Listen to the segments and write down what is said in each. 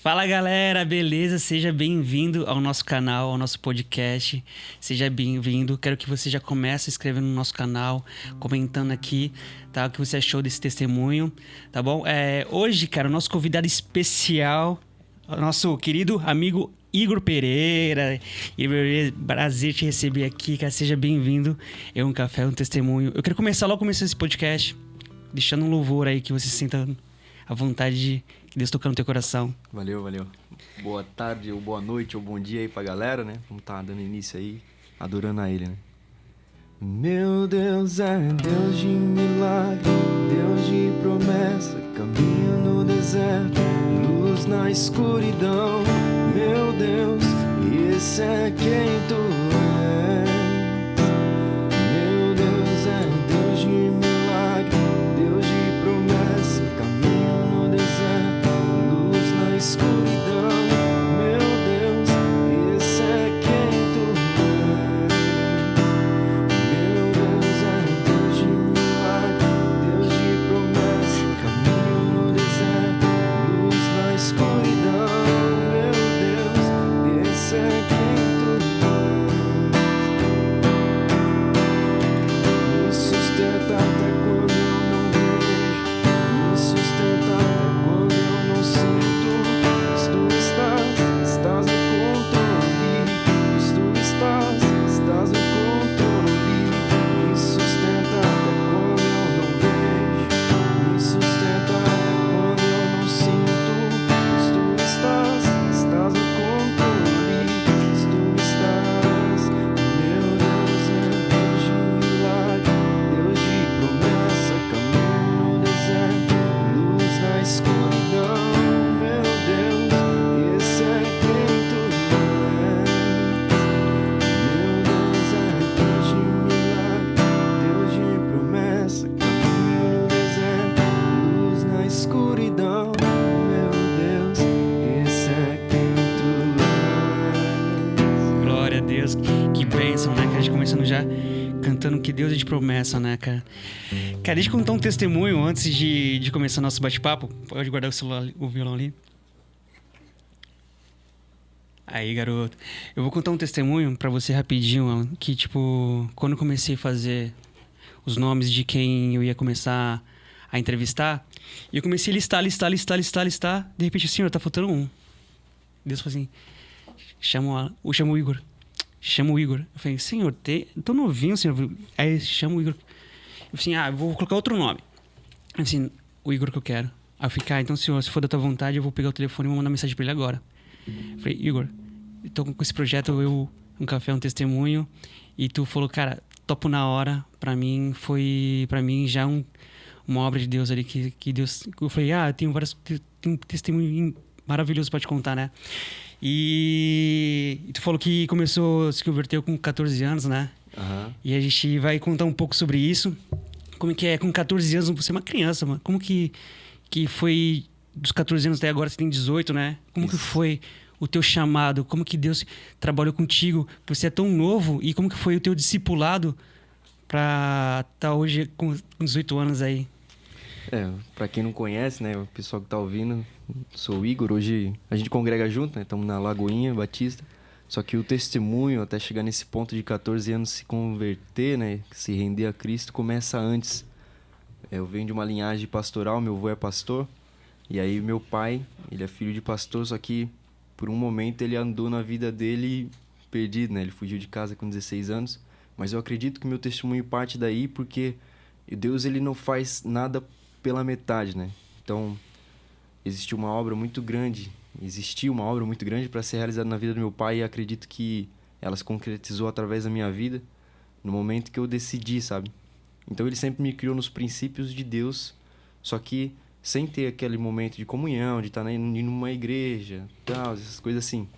Fala galera, beleza? Seja bem-vindo ao nosso canal, ao nosso podcast. Seja bem-vindo. Quero que você já comece a se inscrever no nosso canal, comentando aqui, tá? O que você achou desse testemunho, tá bom? Hoje, cara, o nosso convidado especial, o nosso querido amigo Igor Pereira. Prazer te receber aqui, cara. Seja bem-vindo. É um café, um testemunho. Eu quero começar esse podcast, deixando um louvor aí que você sinta a vontade de Deus tocar no teu coração. Valeu. Boa tarde, ou boa noite, ou bom dia aí pra galera, né? Vamos tá dando início aí, adorando a Ele, né? Meu Deus é Deus de milagre, Deus de promessa, caminho no deserto, luz na escuridão. Meu Deus, esse é quem tu és. Meu Deus é Deus de milagre, Deus de promessa, caminho no deserto, luz na escuridão. Meu Deus, esse é quem tu és. Meu Deus é Deus de milagre, Deus de promessa, caminho no deserto, luz na escuridão. Meu Deus, esse é quem tu és. Me sustenta até quando eu não vejo, me sustenta até quando eu não sinto. Pois tu estás no controle. Pois tu estás no controle. Me sustenta até quando eu não vejo, me sustenta até quando eu não sinto. Pois tu estás no controle. Pois tu estás. Meu Deus é Deus de milagre, Deus de promessa, caminho no deserto, luz na escuridão. Meu Deus, esse é quem tu és. Meu Deus é Deus de milagre, Deus de promessa, caminho no deserto, luz na escuridão. Meu Deus, esse é quem tu és. Glória a Deus, que bênção, né? Que a gente começando já cantando que Deus é de promessa, né, cara? Cara, deixa eu contar um testemunho antes de começar nosso bate-papo. Pode guardar o celular, o violão ali. Aí, garoto. Eu vou contar um testemunho pra você rapidinho, Alan, que, tipo, quando eu comecei a fazer os nomes de quem eu ia começar a entrevistar, eu comecei a listar. De repente, senhor, tá faltando um. Deus falou assim, chama o Igor. Chama o Igor. Eu falei, senhor, tô novinho, senhor. Aí chama o Igor. Eu falei assim, vou colocar outro nome. Eu falei assim, o Igor que eu quero. Aí eu falei, então, senhor, se for da tua vontade, eu vou pegar o telefone e vou mandar mensagem pra ele agora. Eu falei, Igor, eu tô com esse projeto, um café, um testemunho. E tu falou, cara, topo na hora. Pra mim, já uma obra de Deus ali que Deus... Eu falei, eu tenho tem um testemunho maravilhoso pra te contar, né? E tu falou que se converteu com 14 anos, né? Aham. E a gente vai contar um pouco sobre isso. Como que é com 14 anos você é uma criança, mano? Como que foi dos 14 anos até agora, você tem 18, né? Como que Isso. foi o teu chamado? Como que Deus trabalhou contigo? Você é tão novo e como que foi o teu discipulado pra estar hoje com 18 anos aí? Pra quem não conhece, né, o pessoal que tá ouvindo, sou o Igor. Hoje a gente congrega junto, né? Estamos na Lagoinha Batista. Só que o testemunho, até chegar nesse ponto de 14 anos se converter, né, se render a Cristo, começa antes. Eu venho de uma linhagem pastoral, meu avô é pastor. E aí meu pai, ele é filho de pastor, só que por um momento ele andou na vida dele perdido, né? Ele fugiu de casa com 16 anos. Mas eu acredito que meu testemunho parte daí porque Deus, ele não faz nada pela metade, né? Então, existiu uma obra muito grande para ser realizada na vida do meu pai, e acredito que ela se concretizou através da minha vida no momento que eu decidi, sabe? Então ele sempre me criou nos princípios de Deus, só que sem ter aquele momento de comunhão, de estar indo numa igreja, tal, essas coisas assim.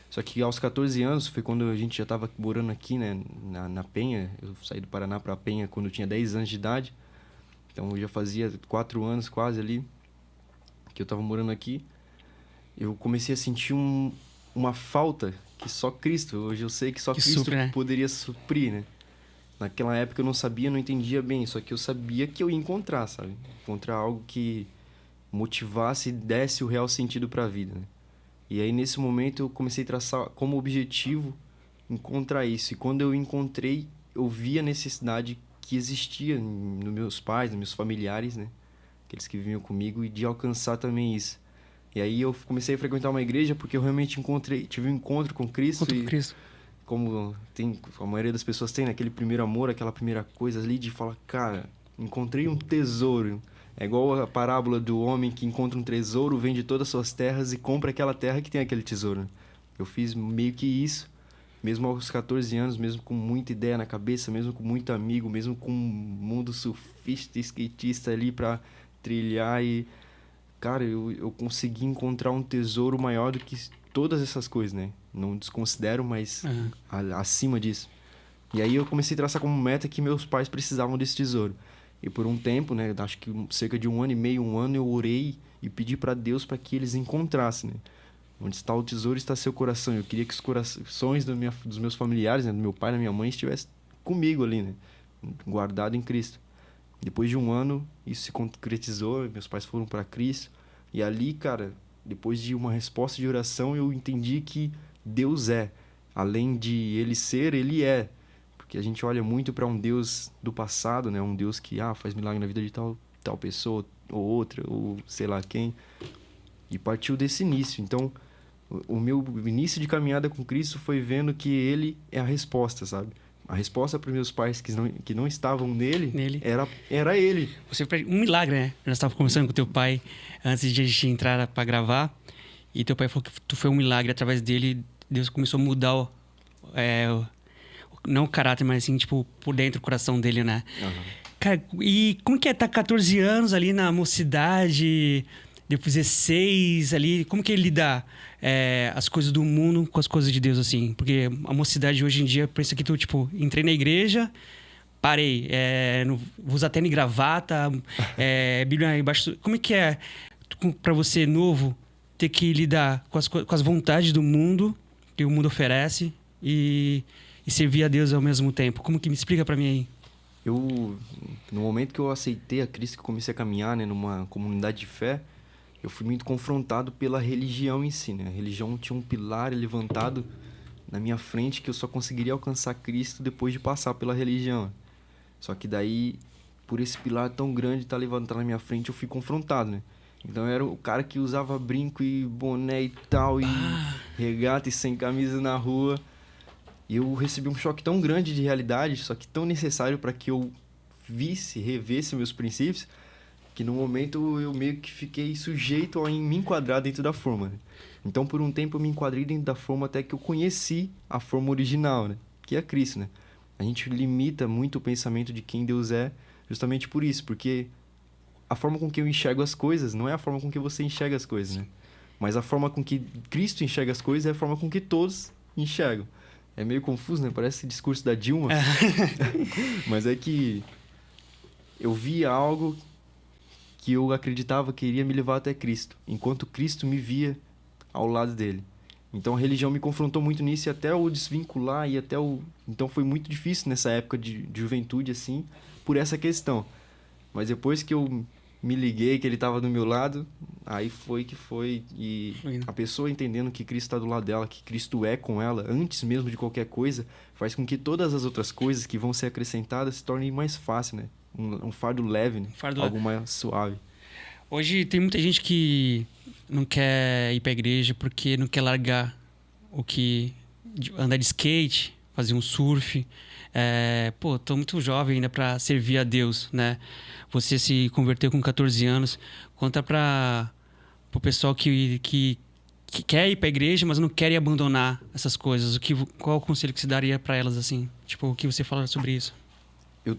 Só que aos 14 anos foi quando a gente já estava morando aqui, né, na Penha. Eu saí do Paraná para Penha quando eu tinha 10 anos de idade. Então eu já fazia 4 anos quase ali que eu estava morando aqui. Eu comecei a sentir uma falta que só Cristo, hoje eu sei que só Cristo supre, né? poderia suprir, né? Naquela época eu não sabia, não entendia bem, só que eu sabia que eu ia encontrar, sabe? Encontrar algo que motivasse e desse o real sentido para a vida, né? E aí, nesse momento, eu comecei a traçar como objetivo encontrar isso. E quando eu encontrei, eu vi a necessidade que existia nos meus pais, nos meus familiares, né? Aqueles que vinham comigo, e de alcançar também isso. E aí eu comecei a frequentar uma igreja porque eu realmente tive um encontro com Cristo. Conta com E Cristo. como a maioria das pessoas tem, né? Aquele primeiro amor, aquela primeira coisa ali de falar, cara, encontrei um tesouro. É igual a parábola do homem que encontra um tesouro, vende todas as suas terras e compra aquela terra que tem aquele tesouro, né? Eu fiz meio que isso, mesmo aos 14 anos, mesmo com muita ideia na cabeça, mesmo com muito amigo, mesmo com um mundo surfista, skatista ali pra trilhar. E cara, eu consegui encontrar um tesouro maior do que todas essas coisas, né? Não desconsidero, mas Aham. acima disso. E aí eu comecei a traçar como meta que meus pais precisavam desse tesouro. E por um tempo, né, acho que cerca de 1 ano e meio, 1 ano, eu orei e pedi para Deus para que eles encontrassem, né? Onde está o tesouro está seu coração. Eu queria que os corações dos meus familiares, né, do meu pai e da minha mãe, estivessem comigo ali, né? Guardado em Cristo. Depois de 1 ano, isso se concretizou, meus pais foram para Cristo. E ali, cara, depois de uma resposta de oração, eu entendi que Deus é. Além de Ele ser, Ele é. Porque a gente olha muito para um Deus do passado, né? Um Deus que faz milagre na vida de tal pessoa ou outra, ou sei lá quem. E partiu desse início. Então, o meu início de caminhada com Cristo foi vendo que Ele é a resposta, sabe? A resposta para os meus pais que não estavam nele, Nele. era Ele. Um milagre, né? Nós estávamos conversando com teu pai antes de a gente entrar para gravar. E teu pai falou que tu foi um milagre. Através dele, Deus começou a mudar não o caráter, mas assim, tipo, por dentro do coração dele, né? Uhum. Cara, e como que é estar 14 anos ali na mocidade, depois 16 ali, como que ele lida as coisas do mundo com as coisas de Deus, assim? Porque a mocidade hoje em dia, pensa que tu, tipo, entrei na igreja, parei, não, vou usar tênis e gravata, Bíblia embaixo... Como é que é pra você, novo, ter que lidar com as vontades do mundo, que o mundo oferece, e servir a Deus ao mesmo tempo? Como que me explica pra mim aí? No momento que eu aceitei a Cristo, que eu comecei a caminhar, né, numa comunidade de fé, eu fui muito confrontado pela religião em si, né? A religião tinha um pilar levantado na minha frente que eu só conseguiria alcançar Cristo depois de passar pela religião. Só que daí, por esse pilar tão grande estar levantado na minha frente, eu fui confrontado, né? Então eu era o cara que usava brinco e boné e tal, e regata e sem camisa na rua. E eu recebi um choque tão grande de realidade, só que tão necessário para que eu revesse meus princípios, que no momento eu meio que fiquei sujeito a me enquadrar dentro da forma, né? Então, por um tempo, eu me enquadrei dentro da forma até que eu conheci a forma original, né? Que é Cristo, né? A gente limita muito o pensamento de quem Deus é justamente por isso, porque a forma com que eu enxergo as coisas não é a forma com que você enxerga as coisas, né? Mas a forma com que Cristo enxerga as coisas é a forma com que todos enxergam. É meio confuso, né? Parece esse discurso da Dilma. Mas é que eu vi algo que eu acreditava que iria me levar até Cristo, enquanto Cristo me via ao lado dele. Então a religião me confrontou muito nisso e até o desvincular e até o... Então foi muito difícil nessa época de juventude, assim, por essa questão. Mas depois que eu me liguei que ele estava do meu lado, aí foi que foi. E a pessoa entendendo que Cristo está do lado dela, que Cristo é com ela, antes mesmo de qualquer coisa, faz com que todas as outras coisas que vão ser acrescentadas se tornem mais fácil, né? Um fardo leve, né? Algo mais suave. Hoje tem muita gente que não quer ir pra igreja porque não quer largar andar de skate, fazer um surf. Tô muito jovem ainda para servir a Deus, né? Você se converteu com 14 anos. Conta pro pessoal que quer ir pra igreja, mas não quer abandonar essas coisas. Qual o conselho que você daria para elas, assim? Tipo, o que você fala sobre isso?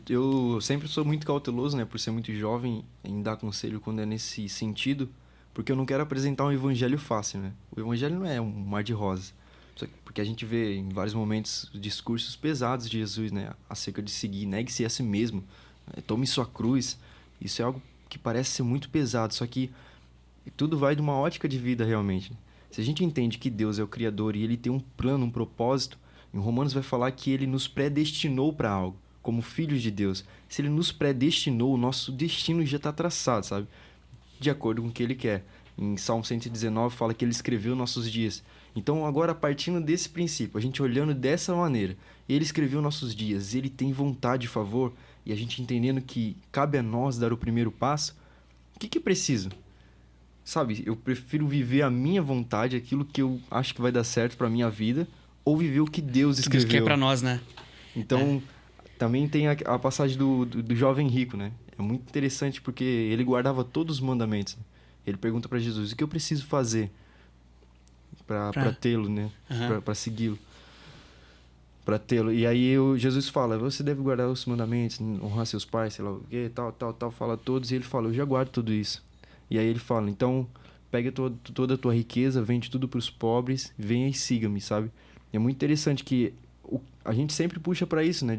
Eu sempre sou muito cauteloso, né? Por ser muito jovem, em dar conselho quando é nesse sentido, porque eu não quero apresentar um evangelho fácil, né? O evangelho não é um mar de rosas. Porque a gente vê em vários momentos discursos pesados de Jesus, né? Acerca de seguir, negue-se a si mesmo, tome sua cruz. Isso é algo que parece ser muito pesado, só que tudo vai de uma ótica de vida realmente. Se a gente entende que Deus é o Criador e Ele tem um plano, um propósito, em Romanos vai falar que Ele nos predestinou para algo, como filhos de Deus. Se Ele nos predestinou, o nosso destino já está traçado, sabe? De acordo com o que Ele quer. Em Salmo 119 fala que ele escreveu nossos dias. Então, agora, partindo desse princípio, a gente olhando dessa maneira, ele escreveu nossos dias, ele tem vontade e favor, e a gente entendendo que cabe a nós dar o primeiro passo, o que é preciso? Sabe, eu prefiro viver a minha vontade, aquilo que eu acho que vai dar certo pra minha vida, ou viver o que Deus escreveu. Que Deus quer pra nós, né? Então, também tem a passagem do jovem rico, né? É muito interessante porque ele guardava todos os mandamentos. Ele pergunta pra Jesus, o que eu preciso fazer pra tê-lo, né? Pra segui-lo. Pra tê-lo. E aí Jesus fala, você deve guardar os mandamentos, honrar seus pais, sei lá o quê, tal, fala todos. E ele fala, eu já guardo tudo isso. E aí ele fala, então, pega toda a tua riqueza, vende tudo pros pobres, venha e siga-me, sabe? E é muito interessante que a gente sempre puxa pra isso, né?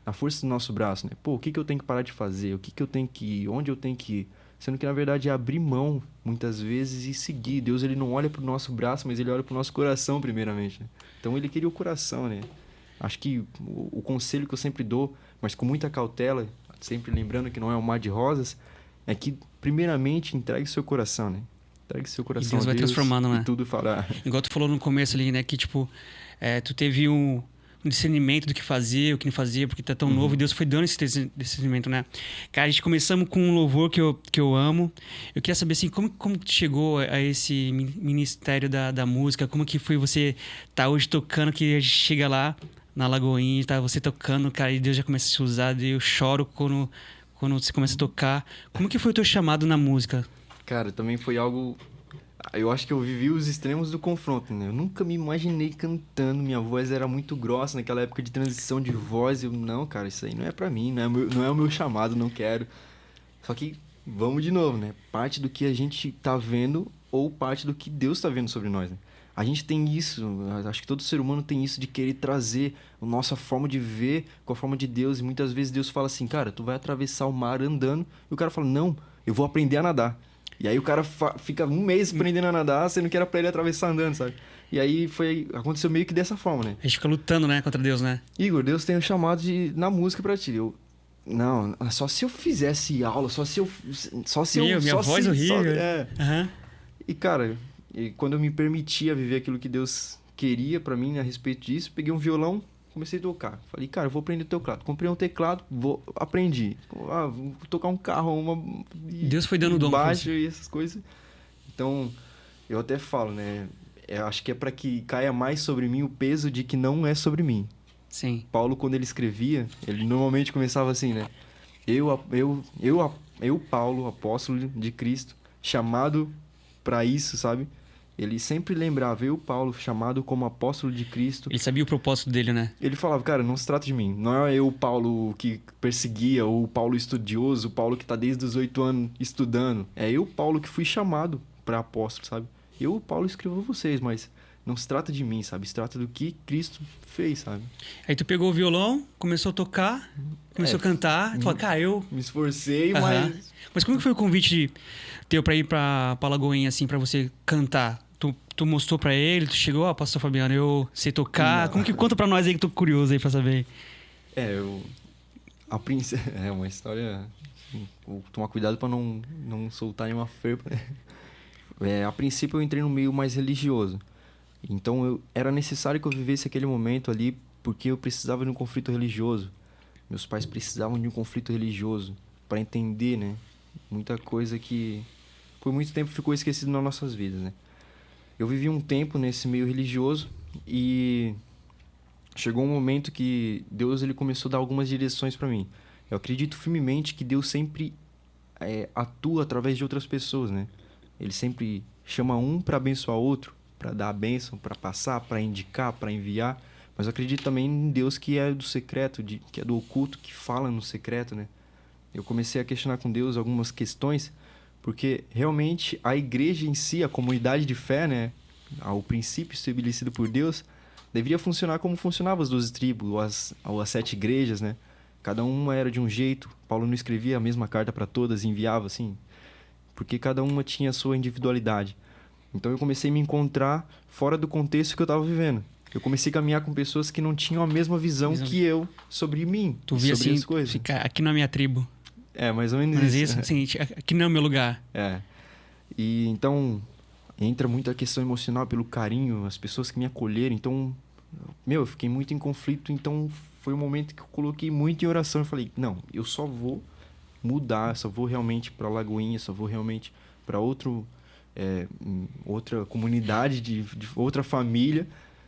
A força do nosso braço, né? Pô, o que eu tenho que parar de fazer? O que eu tenho que ir? Onde eu tenho que ir? Sendo que, na verdade, é abrir mão, muitas vezes, e seguir. Deus, ele não olha pro nosso braço, mas ele olha pro nosso coração, primeiramente, né? Então, ele queria o coração, né? Acho que o conselho que eu sempre dou, mas com muita cautela, sempre lembrando que não é um mar de rosas, é que, primeiramente, entregue seu coração, né? Entregue seu coração e Deus a vai Deus transformando, né? E tudo fará. Igual tu falou no começo ali, né? Que, tipo, tu teve um discernimento do que fazer, o que não fazer, porque tá tão novo, e Deus foi dando esse discernimento, né? Cara, a gente começamos com um louvor que eu amo. Eu queria saber, assim, como tu chegou a esse ministério da música? Como que foi você tá hoje tocando, que a gente chega lá na Lagoinha, tá você tocando, cara, e Deus já começa a se usar, e eu choro quando você começa a tocar. Como que foi o teu chamado na música? Cara, também foi algo... Eu acho que eu vivi os extremos do confronto, né? Eu nunca me imaginei cantando, minha voz era muito grossa naquela época de transição de voz. Eu, não, cara, isso aí não é pra mim, não é o meu chamado, não quero. Só que, vamos de novo, né? Parte do que a gente tá vendo ou parte do que Deus tá vendo sobre nós, né? A gente tem isso, acho que todo ser humano tem isso de querer trazer a nossa forma de ver com a forma de Deus. E muitas vezes Deus fala assim, cara, tu vai atravessar o mar andando. E o cara fala, não, eu vou aprender a nadar. E aí o cara fica um mês aprendendo a nadar, sendo que era pra ele atravessar andando, sabe? E aí aconteceu meio que dessa forma, né? A gente fica lutando, né, contra Deus, né? Igor, Deus tem um chamado na música pra ti. Não, só se eu fizesse aula, minha voz horrível. E cara, quando eu me permitia viver aquilo que Deus queria pra mim, né, a respeito disso, peguei um violão, comecei a tocar. Falei, cara, eu vou aprender teclado. Comprei um teclado, aprendi. Vou tocar um carro, Deus foi dando dom baixo e essas coisas. Então, eu até falo, né? Acho que é para que caia mais sobre mim o peso de que não é sobre mim. Sim. Paulo, quando ele escrevia, ele normalmente começava assim, né? Eu, Paulo, apóstolo de Cristo, chamado para isso, sabe? Ele sempre lembrava, eu, Paulo, chamado como apóstolo de Cristo. Ele sabia o propósito dele, né? Ele falava, cara, não se trata de mim. Não é eu, Paulo, que perseguia, ou o Paulo estudioso, o Paulo que tá desde os 8 anos estudando. É eu, Paulo, que fui chamado para apóstolo, sabe? Eu, Paulo, escrevo vocês, mas não se trata de mim, sabe? Se trata do que Cristo fez, sabe? Aí tu pegou o violão, começou a tocar, começou a cantar, e falou, cara, eu... Me esforcei, mas... Mas como que foi o convite teu pra ir pra Lagoinha, assim, pra você cantar? Tu mostrou pra ele, tu chegou, pastor Fabiano, eu sei tocar. Não. Como que conta pra nós aí que tô curioso aí pra saber? É uma história... Vou tomar cuidado pra não soltar nenhuma ferpa. A princípio eu entrei no meio mais religioso. Então era necessário que eu vivesse aquele momento ali porque eu precisava de um conflito religioso. Meus pais precisavam de um conflito religioso para entender, né? Muita coisa que por muito tempo ficou esquecido nas nossas vidas, né? Eu vivi um tempo nesse meio religioso e chegou um momento que Deus ele começou a dar algumas direções para mim. Eu acredito firmemente que Deus sempre atua através de outras pessoas, né? Ele sempre chama um para abençoar outro, para dar a bênção, para passar, para indicar, para enviar. Mas eu acredito também em Deus que é do secreto, que é do oculto, que fala no secreto, né? Eu comecei a questionar com Deus algumas questões, porque realmente a igreja em si, a comunidade de fé, né? O princípio estabelecido por Deus, deveria funcionar como funcionava as 12 tribos, ou as 7 igrejas, né? Cada uma era de um jeito. Paulo não escrevia a mesma carta para todas, enviava assim, porque cada uma tinha a sua individualidade. Então eu comecei a me encontrar fora do contexto que eu estava vivendo. Eu comecei a caminhar com pessoas que não tinham a mesma visão que eu sobre mim, tu via sobre assim, as coisas. Ficar aqui não é minha tribo. Mais ou menos Mas isso. Assim, aqui não é o meu lugar. E então entra muito a questão emocional pelo carinho, as pessoas que me acolheram. Então, eu fiquei muito em conflito. Então, foi um momento que eu coloquei muito em oração. Eu falei, não, eu só vou mudar, só vou realmente para Lagoinha, só vou realmente para outra comunidade, de outra família,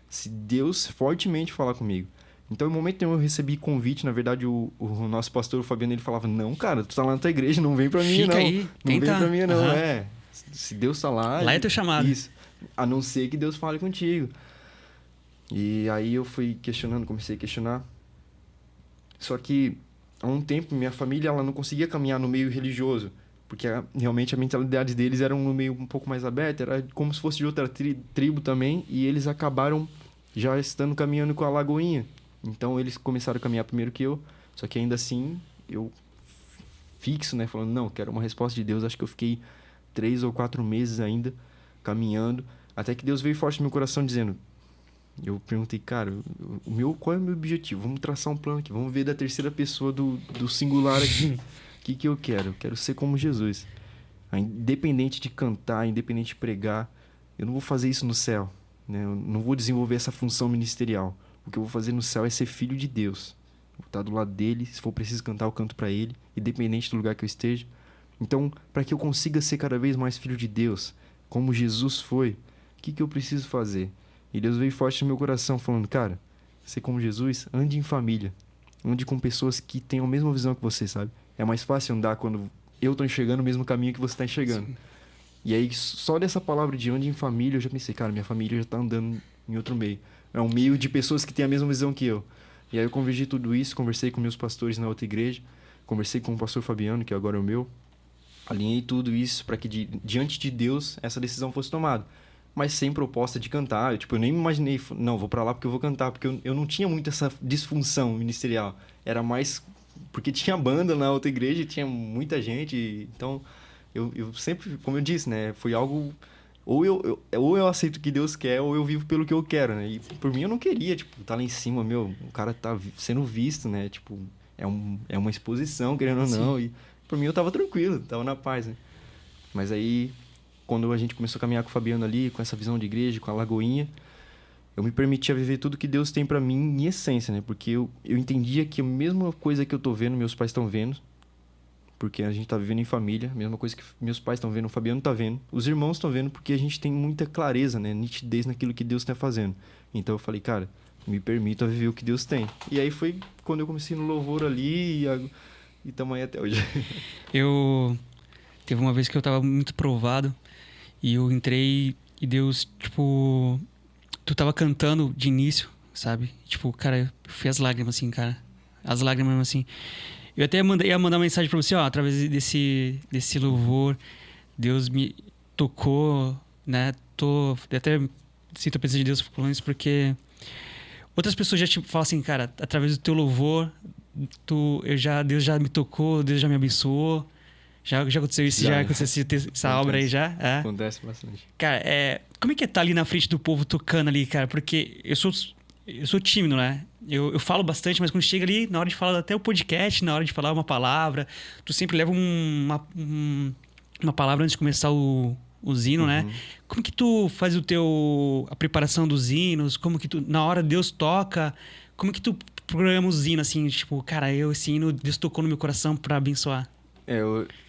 se Deus fortemente falar comigo. Então, em momento nenhum eu recebi convite. Na verdade, o nosso pastor, o Fabiano, ele falava, não, cara, tu tá lá na tua igreja, não vem pra mim, Fica não. aí, Não vem tenta. pra mim, não. Aham. Se Deus tá lá... Lá é teu chamado. Isso. A não ser que Deus fale contigo. E aí eu fui questionando, comecei a questionar. Só que, há um tempo, minha família ela não conseguia caminhar no meio religioso. Porque realmente a mentalidade deles era no meio um pouco mais aberta. Era como se fosse de outra tribo também. E eles acabaram já estando caminhando com a Lagoinha. Então, eles começaram a caminhar primeiro que eu. Só que ainda assim, eu fixo, né? Falando, não, quero uma resposta de Deus. Acho que eu fiquei 3 ou 4 meses ainda caminhando. Até que Deus veio forte no meu coração dizendo... Eu perguntei, cara, qual é o meu objetivo? Vamos traçar um plano aqui. Vamos ver da terceira pessoa do singular aqui. O que eu quero? Eu quero ser como Jesus. Independente de cantar, independente de pregar, eu não vou fazer isso no céu. Né? Eu não vou desenvolver essa função ministerial. O que eu vou fazer no céu é ser filho de Deus. Vou estar do lado dele. Se for preciso cantar, eu canto para ele. Independente do lugar que eu esteja. Então, para que eu consiga ser cada vez mais filho de Deus, como Jesus foi, o que eu preciso fazer? E Deus veio forte no meu coração, falando, cara, ser como Jesus, ande em família. Ande com pessoas que tenham a mesma visão que você, sabe? É mais fácil andar quando eu tô enxergando o mesmo caminho que você tá enxergando. Sim. E aí, só dessa palavra de ande em família, eu já pensei, cara, minha família já tá andando em outro meio. É um meio de pessoas que têm a mesma visão que eu. E aí eu convergi tudo isso, conversei com meus pastores na outra igreja, conversei com o pastor Fabiano, que agora é o meu. Alinhei tudo isso para que diante de Deus essa decisão fosse tomada. Mas sem proposta de cantar. Eu nem me imaginei, não, vou pra lá porque eu vou cantar. Porque eu não tinha muito essa disfunção ministerial. Era mais porque tinha banda na outra igreja, tinha muita gente. Então, eu sempre, como eu disse, né? Foi algo... Ou eu aceito o que Deus quer, ou eu vivo pelo que eu quero, né? E por mim eu não queria, tá lá em cima, o cara tá sendo visto, né? É uma exposição, querendo ou não. E por mim eu tava tranquilo, tava na paz, né? Mas aí... Quando a gente começou a caminhar com o Fabiano ali, com essa visão de igreja, com a Lagoinha, eu me permitia viver tudo que Deus tem pra mim em essência, né? Porque eu entendia que a mesma coisa que eu tô vendo, meus pais estão vendo, porque a gente tá vivendo em família, a mesma coisa que meus pais estão vendo, o Fabiano tá vendo, os irmãos estão vendo, porque a gente tem muita clareza, né? Nitidez naquilo que Deus tá fazendo. Então eu falei, cara, me permita viver o que Deus tem. E aí foi quando eu comecei no louvor ali e tamo aí até hoje. Teve uma vez que eu tava muito provado. E eu entrei e Deus, tipo... Tu tava cantando de início, sabe? Tipo, cara, eu fui as lágrimas, assim, cara. As lágrimas, assim. Eu até ia mandar uma mensagem pra você, ó. Através desse louvor, Deus me tocou, né? Eu até sinto a presença de Deus falando isso porque... Outras pessoas já, tipo, falam assim, cara, através do teu louvor, Deus já me tocou, Deus já me abençoou. Já aconteceu isso? Já aconteceu essa obra aí já? É. Acontece bastante. Cara, como é que é estar ali na frente do povo tocando ali, cara? Porque eu sou tímido, né? Eu falo bastante, mas quando chega ali, na hora de falar até o podcast, na hora de falar uma palavra, tu sempre leva uma palavra antes de começar o hino, né? Como que tu faz a preparação dos hinos? Como que tu, na hora Deus toca, como que tu programa os hinos, assim, tipo, cara, esse hino, Deus tocou no meu coração pra abençoar?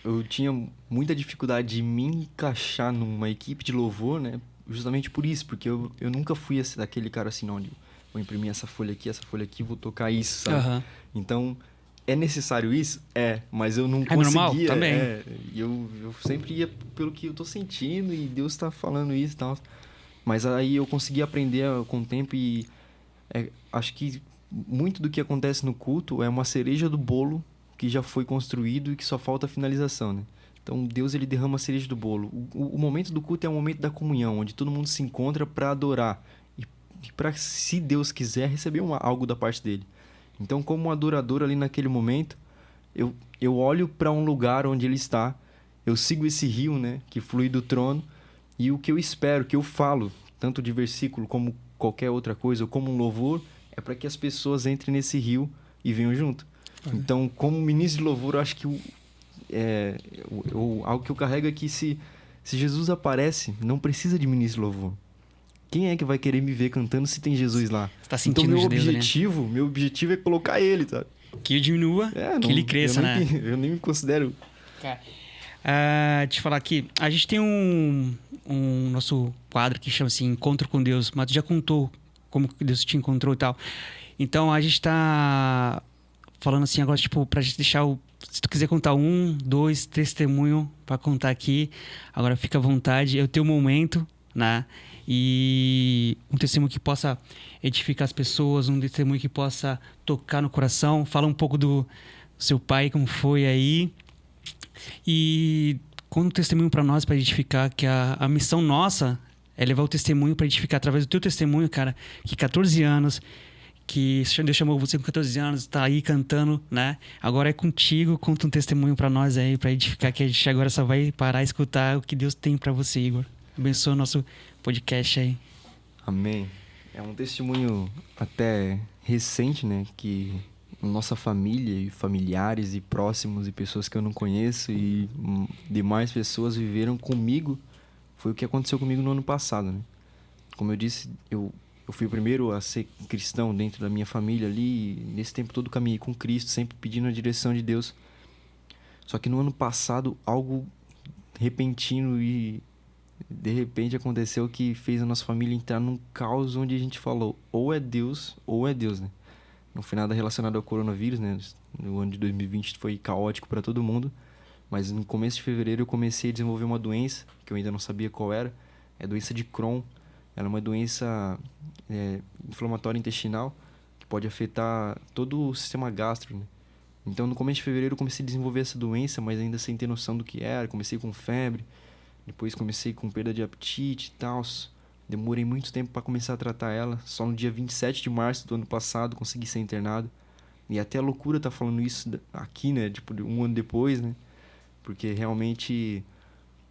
Eu tinha muita dificuldade de me encaixar numa equipe de louvor, né? Justamente por isso, porque eu nunca fui daquele cara assim, não, vou imprimir essa folha aqui, vou tocar isso, sabe? Uhum. Então, é necessário isso? mas eu não conseguia. Normal? Também. Eu sempre ia pelo que eu tô sentindo e Deus tá falando isso e tal. Mas aí eu consegui aprender com o tempo e acho que muito do que acontece no culto é uma cereja do bolo que já foi construído e que só falta a finalização, né? Então, Deus, ele derrama a cereja do bolo. O momento do culto é o momento da comunhão, onde todo mundo se encontra para adorar. E para, se Deus quiser, receber algo da parte dele. Então, como um adorador ali naquele momento, eu olho para um lugar onde ele está, eu sigo esse rio, né, que flui do trono, e o que eu espero, que eu falo, tanto de versículo como qualquer outra coisa, ou como um louvor, é para que as pessoas entrem nesse rio e venham junto. Então, como ministro de louvor, eu acho que algo que eu carrego é que se Se Jesus aparece, não precisa de ministro de louvor. Quem é que vai querer me ver cantando se tem Jesus lá? Você tá sentindo Então, Deus, meu objetivo é colocar ele, sabe? que ele diminua, que ele cresça, né? Eu nem me considero... Cara, te falar aqui, a gente tem um nosso quadro que chama assim Encontro com Deus, mas tu já contou como que Deus te encontrou e tal. Então a gente tá falando assim agora, tipo, pra gente deixar se tu quiser contar 1, 2 testemunho pra contar aqui, agora fica à vontade, é o teu momento, né? E um testemunho que possa edificar as pessoas, um testemunho que possa tocar no coração. Fala um pouco do seu pai, como foi aí. E conta um testemunho para nós, para edificar, que a missão nossa é levar o testemunho para edificar através do teu testemunho, cara, que 14 anos, que Deus chamou você com 14 anos, tá aí cantando, né? Agora é contigo, conta um testemunho para nós aí, para edificar, que a gente agora só vai parar e escutar o que Deus tem para você, Igor. Abençoa o nosso podcast aí. Amém. É um testemunho até recente, né? Que nossa família e familiares e próximos e pessoas que eu não conheço e demais pessoas viveram comigo. Foi o que aconteceu comigo no ano passado, né? Como eu disse, eu fui o primeiro a ser cristão dentro da minha família ali. E nesse tempo todo caminhei com Cristo, sempre pedindo a direção de Deus. Só que no ano passado, algo repentino e de repente aconteceu que fez a nossa família entrar num caos onde a gente falou, ou é Deus, né? Não foi nada relacionado ao coronavírus, né? No ano de 2020 foi caótico para todo mundo, mas no começo de fevereiro eu comecei a desenvolver uma doença que eu ainda não sabia qual era. É a doença de Crohn. Ela é uma doença inflamatória intestinal que pode afetar todo o sistema gástrico, né? Então no começo de fevereiro eu comecei a desenvolver essa doença, mas ainda sem ter noção do que era. Comecei com febre, depois comecei com perda de apetite e tal. Demorei muito tempo para começar a tratar ela. Só no dia 27 de março do ano passado consegui ser internado. E até a loucura tá falando isso aqui, né? Tipo, um ano depois, né? Porque realmente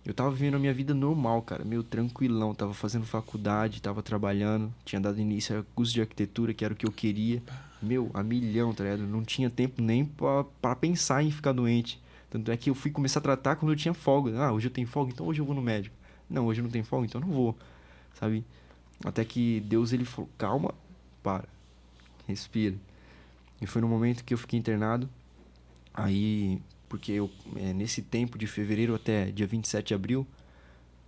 eu tava vivendo a minha vida normal, cara. Meio tranquilão. Tava fazendo faculdade, tava trabalhando. Tinha dado início a curso de arquitetura, que era o que eu queria. Meu, a milhão, tá ligado? Não tinha tempo nem pra pensar em ficar doente. Tanto é que eu fui começar a tratar quando eu tinha folga. Ah, hoje eu tenho folga, então hoje eu vou no médico. Não, hoje eu não tenho folga, então eu não vou. Sabe? Até que Deus, ele falou, calma, para, respira. E foi no momento que eu fiquei internado. Aí, porque nesse tempo de fevereiro até dia 27 de abril,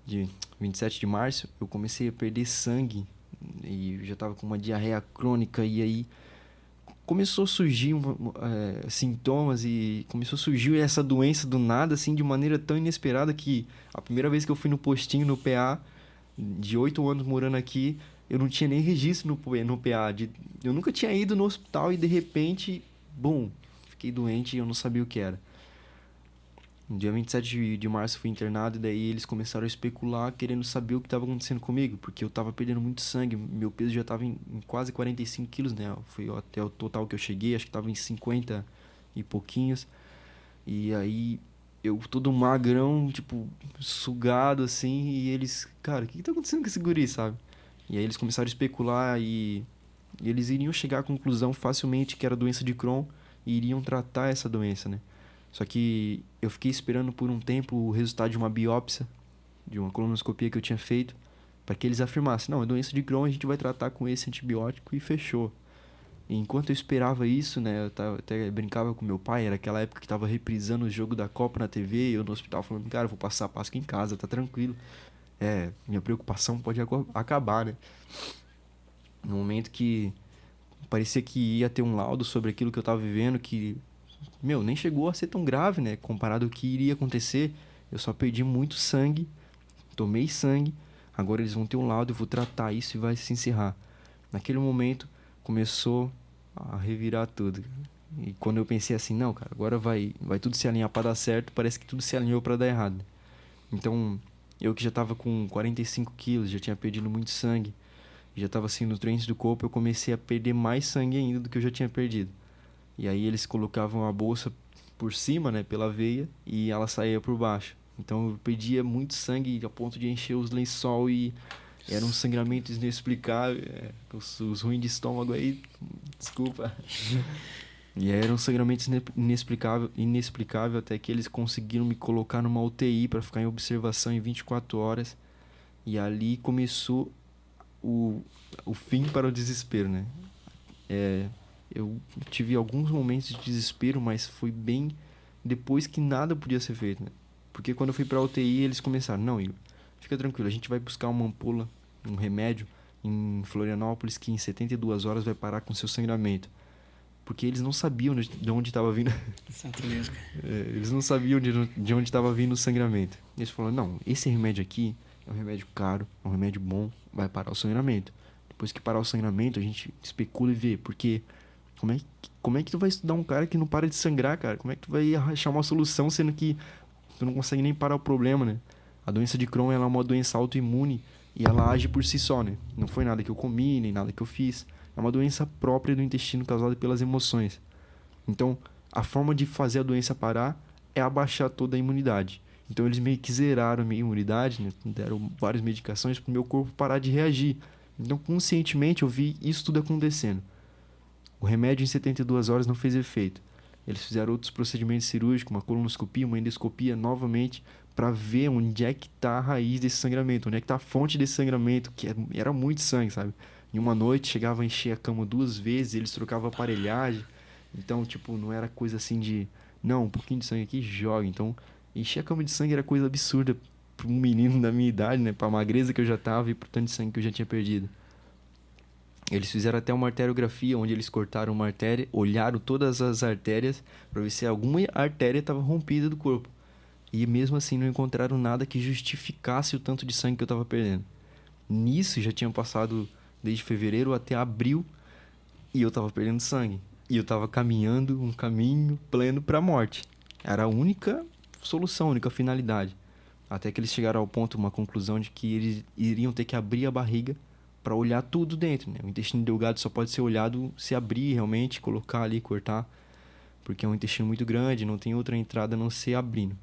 de 27 de março, eu comecei a perder sangue. E eu já tava com uma diarreia crônica. E aí começou a surgir sintomas e começou a surgir essa doença do nada, assim, de maneira tão inesperada que a primeira vez que eu fui no postinho, no PA, de 8 anos morando aqui, eu não tinha nem registro no PA. Eu nunca tinha ido no hospital e de repente, bum, fiquei doente e eu não sabia o que era. No dia 27 de março fui internado e daí eles começaram a especular querendo saber o que estava acontecendo comigo, porque eu estava perdendo muito sangue, meu peso já estava em quase 45 quilos, né? Foi até o total que eu cheguei, acho que estava em 50 e pouquinhos. E aí eu todo magrão, tipo, sugado assim, e eles, cara, o que tá acontecendo com esse guri, sabe? E aí eles começaram a especular e eles iriam chegar à conclusão facilmente que era doença de Crohn e iriam tratar essa doença, né? Só que eu fiquei esperando por um tempo o resultado de uma biópsia, de uma colonoscopia que eu tinha feito, para que eles afirmassem, não, é doença de Crohn, a gente vai tratar com esse antibiótico e fechou. E enquanto eu esperava isso, né, eu até brincava com meu pai, era aquela época que tava reprisando o jogo da Copa na TV, e eu no hospital falando, cara, eu vou passar a Páscoa em casa, tá tranquilo. Minha preocupação pode acabar, né? No momento que parecia que ia ter um laudo sobre aquilo que eu tava vivendo, que, meu, nem chegou a ser tão grave, né, comparado ao que iria acontecer. Eu só perdi muito sangue, tomei sangue, agora eles vão ter um laudo, eu vou tratar isso e vai se encerrar. Naquele momento, começou a revirar tudo. E quando eu pensei assim, não, cara, agora vai tudo se alinhar para dar certo, parece que tudo se alinhou para dar errado. Então, eu que já tava com 45 quilos, já tinha perdido muito sangue, já tava assim, nutrientes do corpo, eu comecei a perder mais sangue ainda do que eu já tinha perdido. E aí eles colocavam a bolsa por cima, né, pela veia, e ela saía por baixo. Então eu perdia muito sangue a ponto de encher os lençol e era um sangramento inexplicável. Os ruins de estômago aí, desculpa. E aí era um sangramento inexplicável até que eles conseguiram me colocar numa UTI para ficar em observação em 24 horas. E ali começou o, o fim para o desespero, né? Eu tive alguns momentos de desespero, mas foi bem depois que nada podia ser feito, né? Porque quando eu fui pra UTI, eles começaram: não, Igor, fica tranquilo, a gente vai buscar uma ampola, um remédio em Florianópolis que em 72 horas vai parar com seu sangramento. Porque eles não sabiam de onde estava vindo. Santo Deus, cara. Eles não sabiam de onde estava vindo o sangramento. Eles falaram: não, esse remédio aqui é um remédio caro, é um remédio bom, vai parar o sangramento. Depois que parar o sangramento, a gente especula e vê, porque como é que tu vai estudar um cara que não para de sangrar, cara? Como é que tu vai achar uma solução sendo que tu não consegue nem parar o problema, né? A doença de Crohn, ela é uma doença autoimune e ela age por si só, né? Não foi nada que eu comi, nem nada que eu fiz. É uma doença própria do intestino causada pelas emoções. Então, a forma de fazer a doença parar é abaixar toda a imunidade. Então, eles meio que zeraram a minha imunidade, né? Deram várias medicações para o meu corpo parar de reagir. Então, conscientemente, eu vi isso tudo acontecendo. O remédio em 72 horas não fez efeito. Eles fizeram outros procedimentos cirúrgicos, uma colonoscopia, uma endoscopia, novamente, para ver onde é que está a raiz desse sangramento, onde é que está a fonte desse sangramento, que era muito sangue, sabe? Em uma noite, chegava a encher a cama 2 vezes, eles trocavam aparelhagem. Então, tipo, não era coisa assim de... Não, um pouquinho de sangue aqui, joga. Então, encher a cama de sangue era coisa absurda para um menino da minha idade, né? Para a magreza que eu já tava e pro tanto de sangue que eu já tinha perdido. Eles fizeram até uma arteriografia, onde eles cortaram uma artéria, olharam todas as artérias para ver se alguma artéria estava rompida do corpo. E mesmo assim não encontraram nada que justificasse o tanto de sangue que eu estava perdendo. Nisso já tinha passado desde fevereiro até abril e eu estava perdendo sangue. E eu estava caminhando um caminho pleno para a morte. Era a única solução, a única finalidade. Até que eles chegaram ao ponto, uma conclusão de que eles iriam ter que abrir a barriga para olhar tudo dentro, né? O intestino delgado só pode ser olhado se abrir realmente, colocar ali, cortar, porque é um intestino muito grande, não tem outra entrada a não ser abrindo.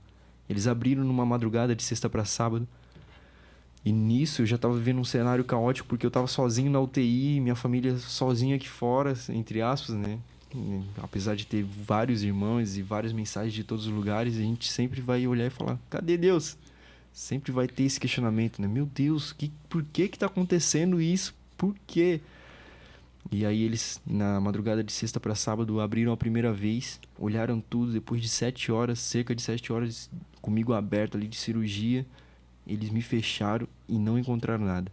Eles abriram numa madrugada de sexta para sábado, e nisso eu já estava vivendo um cenário caótico, porque eu estava sozinho na UTI, minha família sozinha aqui fora, entre aspas, né? Apesar de ter vários irmãos e várias mensagens de todos os lugares, a gente sempre vai olhar e falar: cadê Deus? Sempre vai ter esse questionamento, né? Meu Deus, por que tá acontecendo isso? Por quê? E aí eles, na madrugada de sexta para sábado, abriram a primeira vez, olharam tudo, depois de 7 horas, cerca de 7 horas, comigo aberto ali de cirurgia, eles me fecharam e não encontraram nada.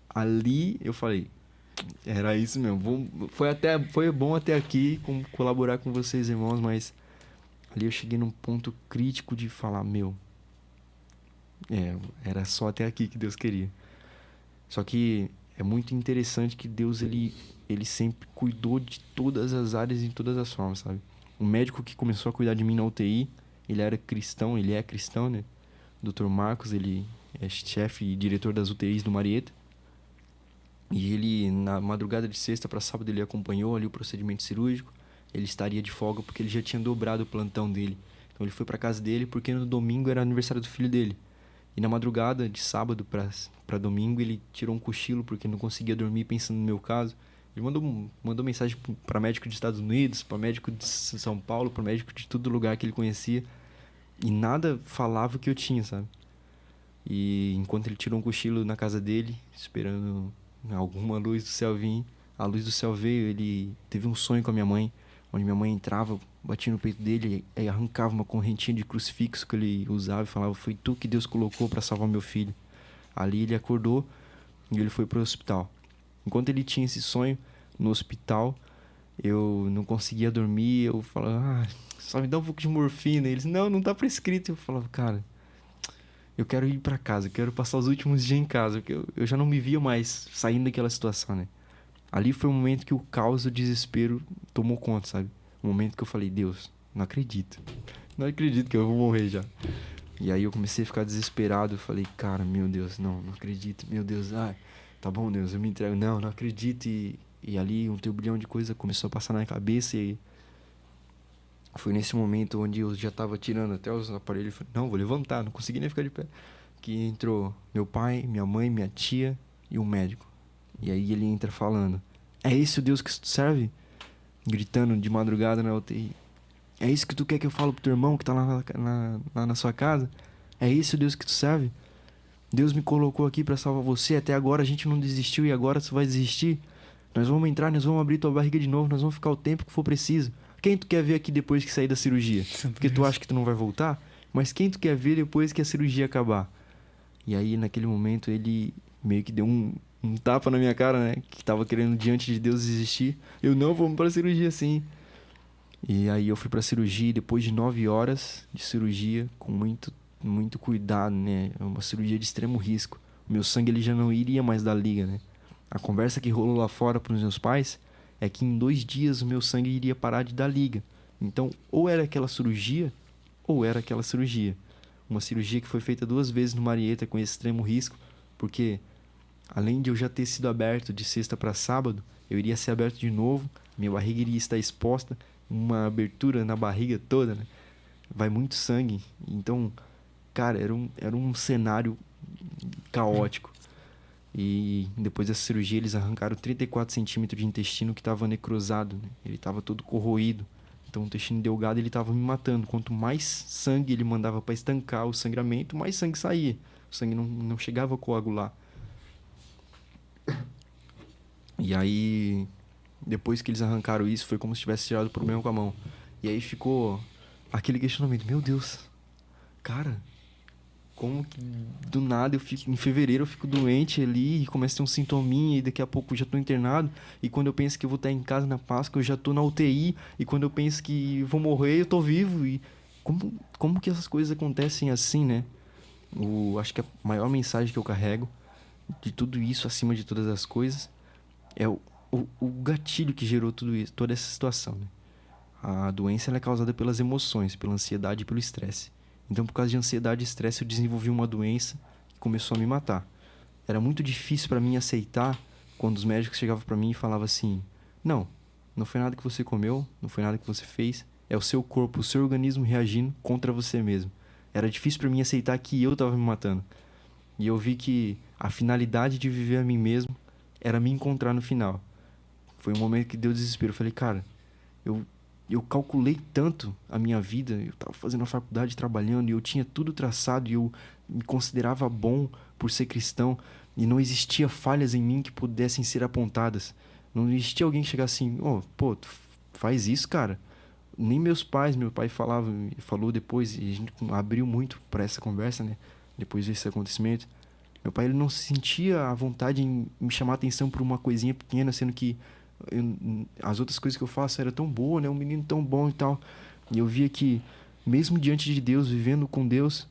Ali eu falei: era isso mesmo. Foi bom até aqui colaborar com vocês, irmãos, mas ali eu cheguei num ponto crítico de falar: meu, era só até aqui que Deus queria. Só que é muito interessante que Deus, ele sempre cuidou de todas as áreas e em todas as formas, sabe? O médico que começou a cuidar de mim na UTI, ele era cristão, ele é cristão, né? Dr. Marcos, ele é chefe e diretor das UTIs do Marieta. E ele, na madrugada de sexta para sábado, ele acompanhou ali o procedimento cirúrgico. Ele estaria de folga porque ele já tinha dobrado o plantão dele. Então ele foi para casa dele porque no domingo era aniversário do filho dele. E na madrugada de sábado para domingo ele tirou um cochilo porque não conseguia dormir pensando no meu caso. Ele mandou mensagem para médico dos Estados Unidos, para médico de São Paulo, para médico de todo lugar que ele conhecia. E nada falava o que eu tinha, sabe? E enquanto ele tirou um cochilo na casa dele, esperando alguma luz do céu vir, a luz do céu veio. Ele teve um sonho com a minha mãe, onde minha mãe entrava, batia no peito dele e arrancava uma correntinha de crucifixo que ele usava e falava: foi tu que Deus colocou para salvar meu filho. Ali ele acordou e ele foi para o hospital. Enquanto ele tinha esse sonho no hospital, eu não conseguia dormir. Eu falava: só me dá um pouco de morfina. Eles: não tá prescrito. Eu falava: cara, eu quero ir para casa, eu quero passar os últimos dias em casa, porque eu já não me via mais saindo daquela situação, né? Ali foi o momento que o caos e o desespero tomou conta, sabe? O momento que eu falei: Deus, não acredito. Não acredito que eu vou morrer já. E aí eu comecei a ficar desesperado. Eu falei: cara, meu Deus, não acredito. Meu Deus, tá bom, Deus, eu me entrego. Não acredito. E ali um turbilhão de coisa começou a passar na minha cabeça. E foi nesse momento onde eu já tava tirando até os aparelhos. Eu falei: não, vou levantar, não consegui nem ficar de pé. Que entrou meu pai, minha mãe, minha tia e um médico. E aí ele entra falando: é esse o Deus que tu serve? gritando de madrugada na UTI. É isso que tu quer que eu falo pro teu irmão que tá lá na sua casa? É isso, Deus, que tu serve? Deus me colocou aqui pra salvar você. Até agora a gente não desistiu e agora tu vai desistir? Nós vamos entrar, nós vamos abrir tua barriga de novo, nós vamos ficar o tempo que for preciso. Quem tu quer ver aqui depois que sair da cirurgia? Porque tu acha que tu não vai voltar? Mas quem tu quer ver depois que a cirurgia acabar? E aí, naquele momento, ele meio que deu um tapa na minha cara, né? Que tava querendo diante de Deus desistir. Eu, não, vamos pra cirurgia sim. E aí eu fui pra cirurgia, depois de 9 horas de cirurgia, com muito cuidado, né? É uma cirurgia de extremo risco. O meu sangue ele já não iria mais dar liga, né? A conversa que rolou lá fora pros meus pais é que em 2 dias o meu sangue iria parar de dar liga. Então, ou era aquela cirurgia, ou era aquela cirurgia. Uma cirurgia que foi feita 2 vezes no Marieta com esse extremo risco, porque além de eu já ter sido aberto de sexta para sábado, eu iria ser aberto de novo, minha barriga iria estar exposta, uma abertura na barriga toda, né? Vai muito sangue. Então, cara, era um cenário caótico. E depois dessa cirurgia eles arrancaram 34 centímetros de intestino que estava necrosado, né? Ele estava todo corroído. Então o intestino delgado ele estava me matando. Quanto mais sangue ele mandava para estancar o sangramento, mais sangue saía. O sangue não chegava a coagular. E aí, depois que eles arrancaram isso, foi como se tivesse tirado o problema com a mão. E aí ficou aquele questionamento: meu Deus, cara, como que do nada em fevereiro eu fico doente ali e começa a ter um sintominha e daqui a pouco eu já tô internado, e quando eu penso que eu vou estar em casa na Páscoa eu já tô na UTI, e quando eu penso que vou morrer eu tô vivo. E como que essas coisas acontecem assim, né? Acho que a maior mensagem que eu carrego de tudo isso, acima de todas as coisas, é o gatilho que gerou tudo isso, toda essa situação, né? A doença ela é causada pelas emoções, pela ansiedade e pelo estresse. Então, por causa de ansiedade e estresse, eu desenvolvi uma doença que começou a me matar. Era muito difícil para mim aceitar quando os médicos chegavam para mim e falavam assim: não foi nada que você comeu, não foi nada que você fez, é o seu corpo, o seu organismo reagindo contra você mesmo. Era difícil para mim aceitar que eu estava me matando. E eu vi que a finalidade de viver a mim mesmo era me encontrar no final. Foi um momento que deu desespero. Eu falei, cara, eu calculei tanto a minha vida, eu estava fazendo a faculdade, trabalhando, e eu tinha tudo traçado, e eu me considerava bom por ser cristão, e não existia falhas em mim que pudessem ser apontadas. Não existia alguém que chegasse assim: pô, tu faz isso, cara. Nem meus pais, meu pai falou depois, e a gente abriu muito para essa conversa, né? Depois desse acontecimento. Meu pai ele não sentia a vontade em me chamar a atenção por uma coisinha pequena, sendo que as outras coisas que eu faço era tão boa, né? Um menino tão bom e tal. E eu via que, mesmo diante de Deus, vivendo com Deus,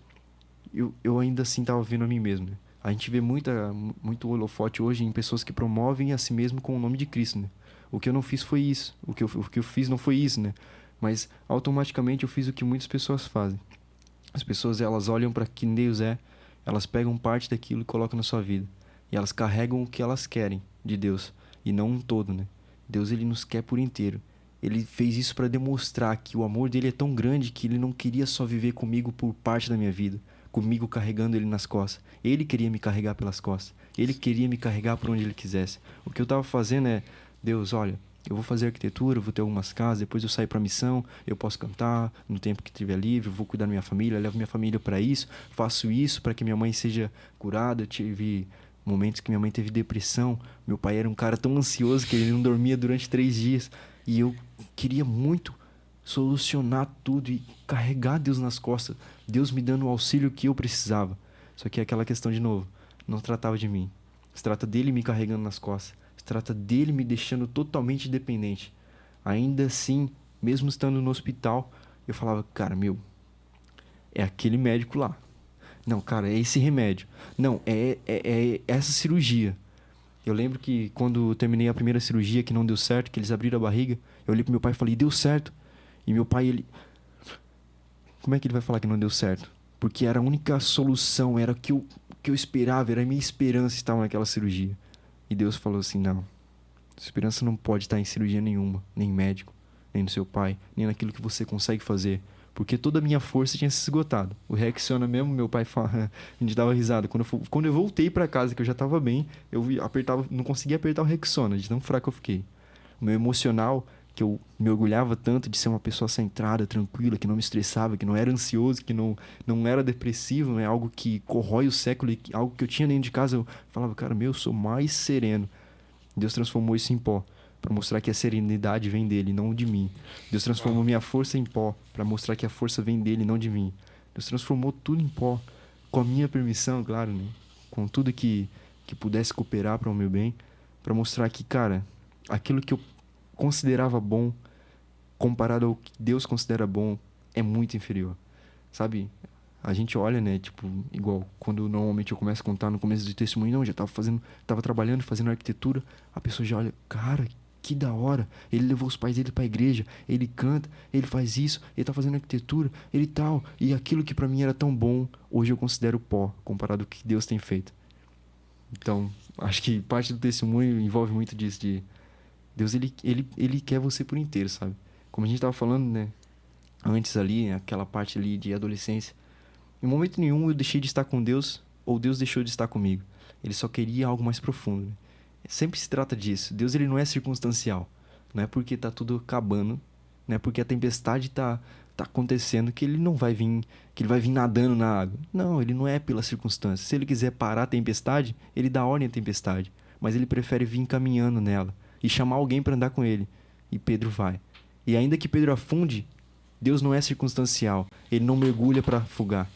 eu ainda assim estava vendo a mim mesmo, né? A gente vê muito holofote hoje em pessoas que promovem a si mesmo com o nome de Cristo, né? O que eu não fiz foi isso. O que eu fiz não foi isso, né? Mas automaticamente eu fiz o que muitas pessoas fazem. As pessoas elas olham para quem Deus é, elas pegam parte daquilo e colocam na sua vida. E elas carregam o que elas querem de Deus, e não um todo, né? Deus ele nos quer por inteiro. Ele fez isso para demonstrar que o amor dele é tão grande que ele não queria só viver comigo por parte da minha vida, comigo carregando ele nas costas. Ele queria me carregar pelas costas. Ele queria me carregar por onde ele quisesse. O que eu estava fazendo é: Deus, olha, eu vou fazer arquitetura, vou ter algumas casas, depois eu saio para missão, eu posso cantar no tempo que estiver livre, vou cuidar da minha família, levo minha família para isso, faço isso para que minha mãe seja curada. Eu tive momentos que minha mãe teve depressão, meu pai era um cara tão ansioso que ele não dormia durante 3 dias, e eu queria muito solucionar tudo e carregar Deus nas costas, Deus me dando o auxílio que eu precisava. Só que é aquela questão de novo, não tratava de mim, se trata dele me carregando nas costas, se trata dele me deixando totalmente dependente. Ainda assim, mesmo estando no hospital, eu falava: cara, é aquele médico lá. Não, cara, é esse remédio. Não, é essa cirurgia. Eu lembro que quando eu terminei a primeira cirurgia, que não deu certo, que eles abriram a barriga, eu olhei pro meu pai e falei: deu certo. E meu pai, ele... Como é que ele vai falar que não deu certo? Porque era a única solução, era o que eu esperava, era a minha esperança estar naquela cirurgia. E Deus falou assim: não, sua esperança não pode estar em cirurgia nenhuma, nem em médico, nem no seu pai, nem naquilo que você consegue fazer. Porque toda a minha força tinha se esgotado. O Reacciona mesmo, meu pai fala, a gente dava risada. Quando eu voltei pra casa, que eu já tava bem, não conseguia apertar o Reacciona, de tão fraco eu fiquei. O meu emocional que eu me orgulhava tanto de ser uma pessoa centrada, tranquila, que não me estressava, que não era ansioso, que não era depressivo, né? Algo que corrói o século, e algo que eu tinha dentro de casa, eu falava, cara, eu sou mais sereno. Deus transformou isso em pó, para mostrar que a serenidade vem dele, não de mim. Deus transformou minha força em pó, para mostrar que a força vem dele, não de mim. Deus transformou tudo em pó, com a minha permissão, claro, né? Com tudo que pudesse cooperar para o meu bem, para mostrar que, cara, aquilo que eu considerava bom, comparado ao que Deus considera bom, é muito inferior. Sabe? A gente olha, né, tipo, igual quando normalmente eu começo a contar no começo do testemunho, não, já tava trabalhando, fazendo arquitetura, a pessoa já olha, cara, que da hora, ele levou os pais dele pra igreja, ele canta, ele faz isso, ele tá fazendo arquitetura, ele tal, e aquilo que pra mim era tão bom, hoje eu considero pó, comparado ao que Deus tem feito. Então, acho que parte do testemunho envolve muito disso, de Deus, ele quer você por inteiro, sabe? Como a gente tava falando, né, antes ali, aquela parte ali de adolescência, em momento nenhum eu deixei de estar com Deus ou Deus deixou de estar comigo. Ele só queria algo mais profundo. Sempre se trata disso. Deus, ele não é circunstancial. Não é porque tá tudo acabando, não é porque a tempestade tá acontecendo que ele não vai vir, que ele vai vir nadando na água. Não, ele não é pela circunstância. Se ele quiser parar a tempestade, ele dá ordem à tempestade, mas ele prefere vir caminhando nela e chamar alguém para andar com ele. E Pedro vai. E ainda que Pedro afunde, Deus não é circunstancial. Ele não mergulha para afogar.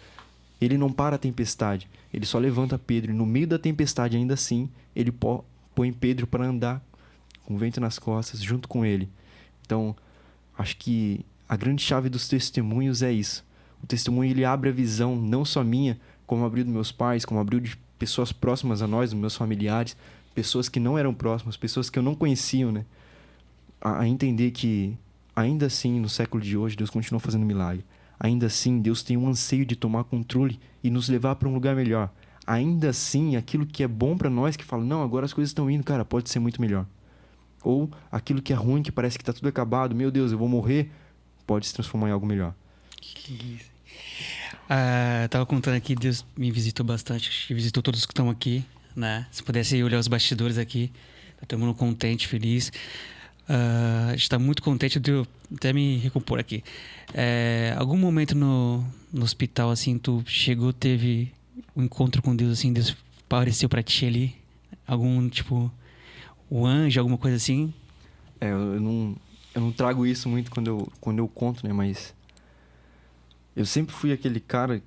Ele não para a tempestade. Ele só levanta Pedro. E no meio da tempestade, ainda assim, ele põe Pedro para andar com o vento nas costas, junto com ele. Então, acho que a grande chave dos testemunhos é isso. O testemunho, ele abre a visão, não só minha, como abriu dos meus pais, como abriu de pessoas próximas a nós, dos meus familiares, pessoas que não eram próximas, pessoas que eu não conhecia, né? A entender que, ainda assim, no século de hoje, Deus continua fazendo milagre. Ainda assim, Deus tem um anseio de tomar controle e nos levar para um lugar melhor. Ainda assim, aquilo que é bom para nós, que fala, não, agora as coisas estão indo, cara, pode ser muito melhor. Ou aquilo que é ruim, que parece que tá tudo acabado, meu Deus, eu vou morrer, pode se transformar em algo melhor. Que isso. Tava contando aqui, Deus me visitou bastante, acho que visitou todos que estão aqui, né? Se pudesse olhar os bastidores aqui, tá todo mundo contente, feliz. A gente tá muito contente de eu até me recompor aqui. Algum momento no hospital, assim, tu chegou, teve um encontro com Deus, assim, Deus apareceu pra ti ali? Algum, tipo, o anjo, alguma coisa assim? Eu não trago isso muito quando eu conto, né? Mas eu sempre fui aquele cara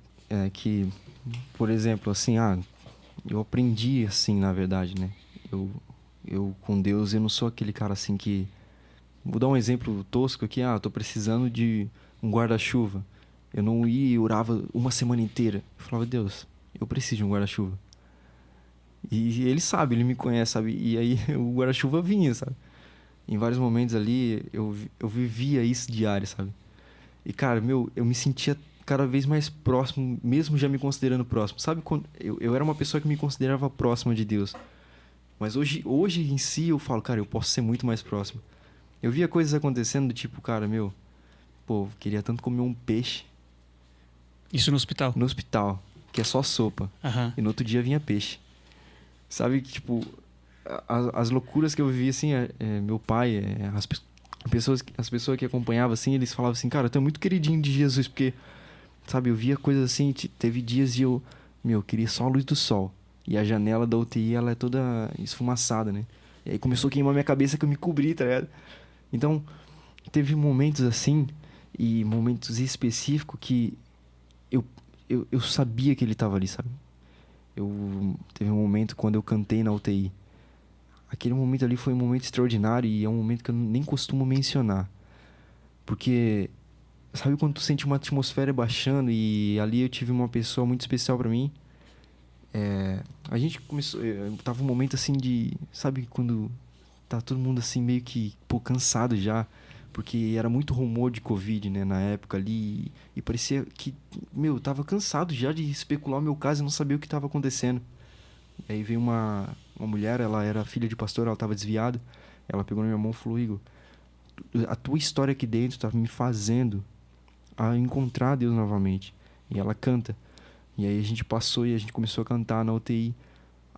que, por exemplo, assim, eu aprendi assim, na verdade, né? Eu com Deus, eu não sou aquele cara assim que... Vou dar um exemplo tosco aqui. Eu tô precisando de um guarda-chuva. Eu não ia e orava uma semana inteira. Eu falava, Deus, eu preciso de um guarda-chuva. E ele sabe, ele me conhece, sabe? E aí o guarda-chuva vinha, sabe? Em vários momentos ali, eu vivia isso diário, sabe? E, cara, eu me sentia cada vez mais próximo, mesmo já me considerando próximo. Sabe, quando eu era uma pessoa que me considerava próxima de Deus. Mas hoje em si eu falo, cara, eu posso ser muito mais próximo. Eu via coisas acontecendo do tipo, cara, queria tanto comer um peixe. Isso no hospital? No hospital, que é só sopa. Aham. E no outro dia vinha peixe. Sabe, que, tipo, as loucuras que eu vivi, assim, meu pai, as pessoas que acompanhavam, assim, eles falavam assim, cara, tu é muito queridinho de Jesus, porque, sabe, eu via coisas assim, teve dias de eu queria só a luz do sol. E a janela da UTI, ela é toda esfumaçada, né? E aí começou a queimar minha cabeça que eu me cobri, tá ligado? Então, teve momentos assim, e momentos específicos que eu sabia que ele tava ali, sabe? Teve um momento quando eu cantei na UTI. Aquele momento ali foi um momento extraordinário e é um momento que eu nem costumo mencionar. Porque, sabe quando tu sente uma atmosfera baixando e ali eu tive uma pessoa muito especial pra mim? A gente começou... Tava um momento assim de... Sabe quando tá todo mundo assim meio que, cansado já? Porque era muito rumor de Covid, né, na época ali. E parecia que, eu tava cansado já de especular o meu caso e não sabia o que tava acontecendo. E aí veio uma mulher, ela era filha de pastor, ela tava desviada. Ela pegou na minha mão e falou, Igor, a tua história aqui dentro tá me fazendo a encontrar Deus novamente. E ela canta. E aí a gente passou e a gente começou a cantar na UTI.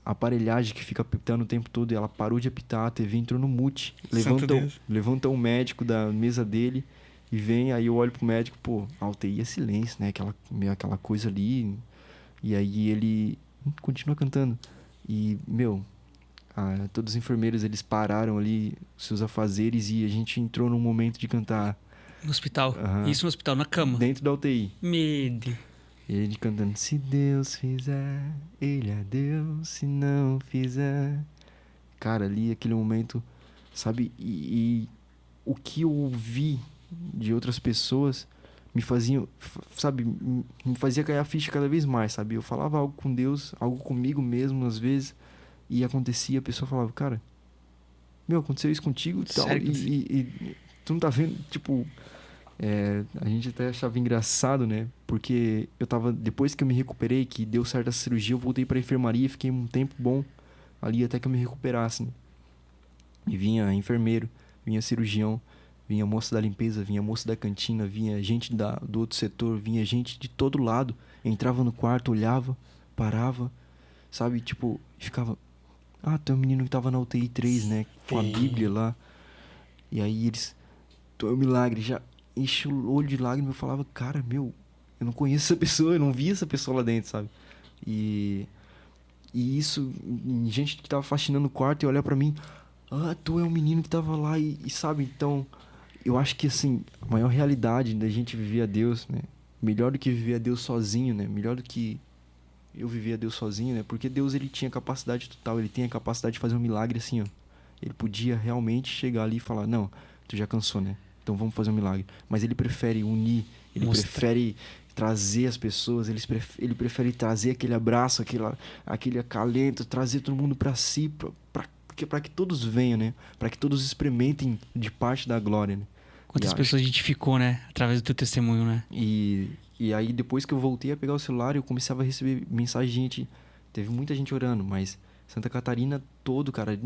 a aparelhagem que fica apitando o tempo todo, e ela parou de apitar, a TV entrou no mute. Santo Deus. Levanta o médico da mesa dele e vem, aí eu olho pro médico, pô, a UTI é silêncio, né? Aquela coisa ali. E aí ele continua cantando. E, todos os enfermeiros, eles pararam ali seus afazeres e a gente entrou num momento de cantar. No hospital. Aham. Isso no hospital, na cama. Dentro da UTI. Medo. E ele cantando, se Deus fizer, ele é Deus, se não fizer. Cara, ali, aquele momento, sabe? E o que eu ouvi de outras pessoas me fazia, sabe? Me fazia cair a ficha cada vez mais, sabe? Eu falava algo com Deus, algo comigo mesmo, às vezes, e acontecia, a pessoa falava, cara, aconteceu isso contigo e tal. Sério? E tu não tá vendo, tipo... a gente até achava engraçado, né? Porque depois que eu me recuperei, que deu certa cirurgia, eu voltei pra enfermaria e fiquei um tempo bom ali até que eu me recuperasse, né? E vinha enfermeiro, vinha cirurgião, vinha moça da limpeza, vinha moça da cantina, vinha gente do outro setor, vinha gente de todo lado. Entrava no quarto, olhava, parava, sabe? Tipo, ficava... Ah, tu é o menino que tava na UTI 3, né? Com a Bíblia lá. E aí eles... Tu é um milagre, já... enche o olho de lágrima. Eu falava, cara, eu não conheço essa pessoa, eu não vi essa pessoa lá dentro, sabe? E isso, gente que tava faxinando o quarto e olhar pra mim, tu é o menino que tava lá e sabe? Então, eu acho que, assim, a maior realidade da gente viver a Deus, né? Melhor do que viver a Deus sozinho, né? Melhor do que eu viver a Deus sozinho, né? Porque Deus, ele tinha capacidade total, ele tem a capacidade de fazer um milagre assim, ó. Ele podia realmente chegar ali e falar, não, tu já cansou, né? Então vamos fazer um milagre. Mas ele prefere unir, ele prefere trazer as pessoas, ele prefere trazer aquele abraço, aquele acalento, trazer todo mundo pra si, pra que todos venham, né? Pra que todos experimentem de parte da glória, né? Quantas pessoas identificou, né? Através do teu testemunho, né? E aí, depois que eu voltei a pegar o celular, eu começava a receber mensagem de gente. Teve muita gente orando, mas Santa Catarina todo, cara.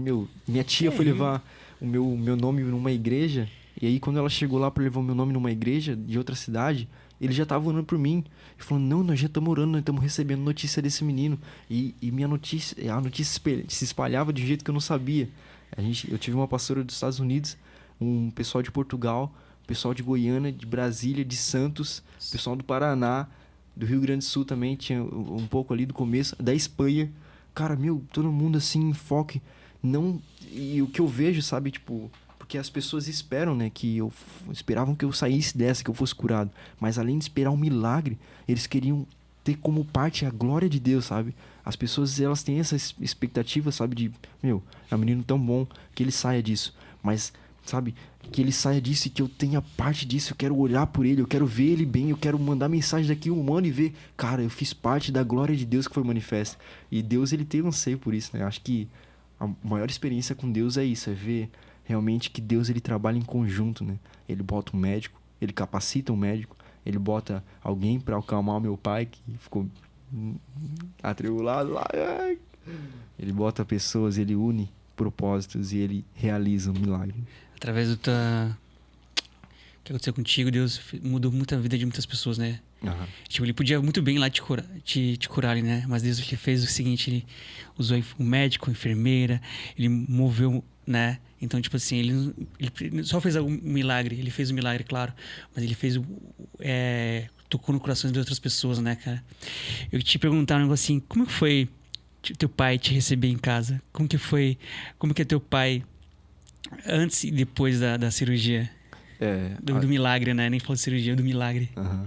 Minha tia foi levar o meu nome numa igreja. E aí, quando ela chegou lá pra levar o meu nome numa igreja de outra cidade, ele já tava orando por mim. E falando, não, nós já estamos orando, nós estamos recebendo notícia desse menino. E a notícia se espalhava de um jeito que eu não sabia. Eu tive uma pastora dos Estados Unidos, um pessoal de Portugal, pessoal de Goiânia, de Brasília, de Santos, pessoal do Paraná, do Rio Grande do Sul também, tinha um pouco ali do começo, da Espanha. Cara, todo mundo assim em foco. Não, e o que eu vejo, sabe, tipo... Porque as pessoas esperam, né, esperavam que eu saísse dessa, que eu fosse curado. Mas além de esperar um milagre, eles queriam ter como parte a glória de Deus, sabe? As pessoas, elas têm essa expectativa, sabe, de... é um menino tão bom que ele saia disso. Mas, sabe, que ele saia disso e que eu tenha parte disso. Eu quero olhar por ele, eu quero ver ele bem, eu quero mandar mensagem daqui um ano e ver... Cara, eu fiz parte da glória de Deus que foi manifesta. E Deus, ele tem um anseio por isso, né? Acho que a maior experiência com Deus é isso, é ver... Realmente que Deus, ele trabalha em conjunto, né? Ele bota um médico, ele capacita um médico, ele bota alguém para acalmar o meu pai, que ficou atribulado lá. Ele bota pessoas, ele une propósitos e ele realiza um milagre. Através do o que aconteceu contigo, Deus mudou muito a vida de muitas pessoas, né? Uhum. Tipo, ele podia muito bem lá te curar, né? Mas Deus, ele fez o seguinte, ele usou o médico, a enfermeira, ele moveu, né? Então, tipo assim, ele só fez um milagre, ele fez um milagre, claro, mas ele fez tocou no coração de outras pessoas, né, cara? Eu te perguntar um negócio assim, como que foi teu pai te receber em casa? Como que é teu pai antes e depois da cirurgia? Do milagre, né? Nem falo de cirurgia, do milagre. Uhum.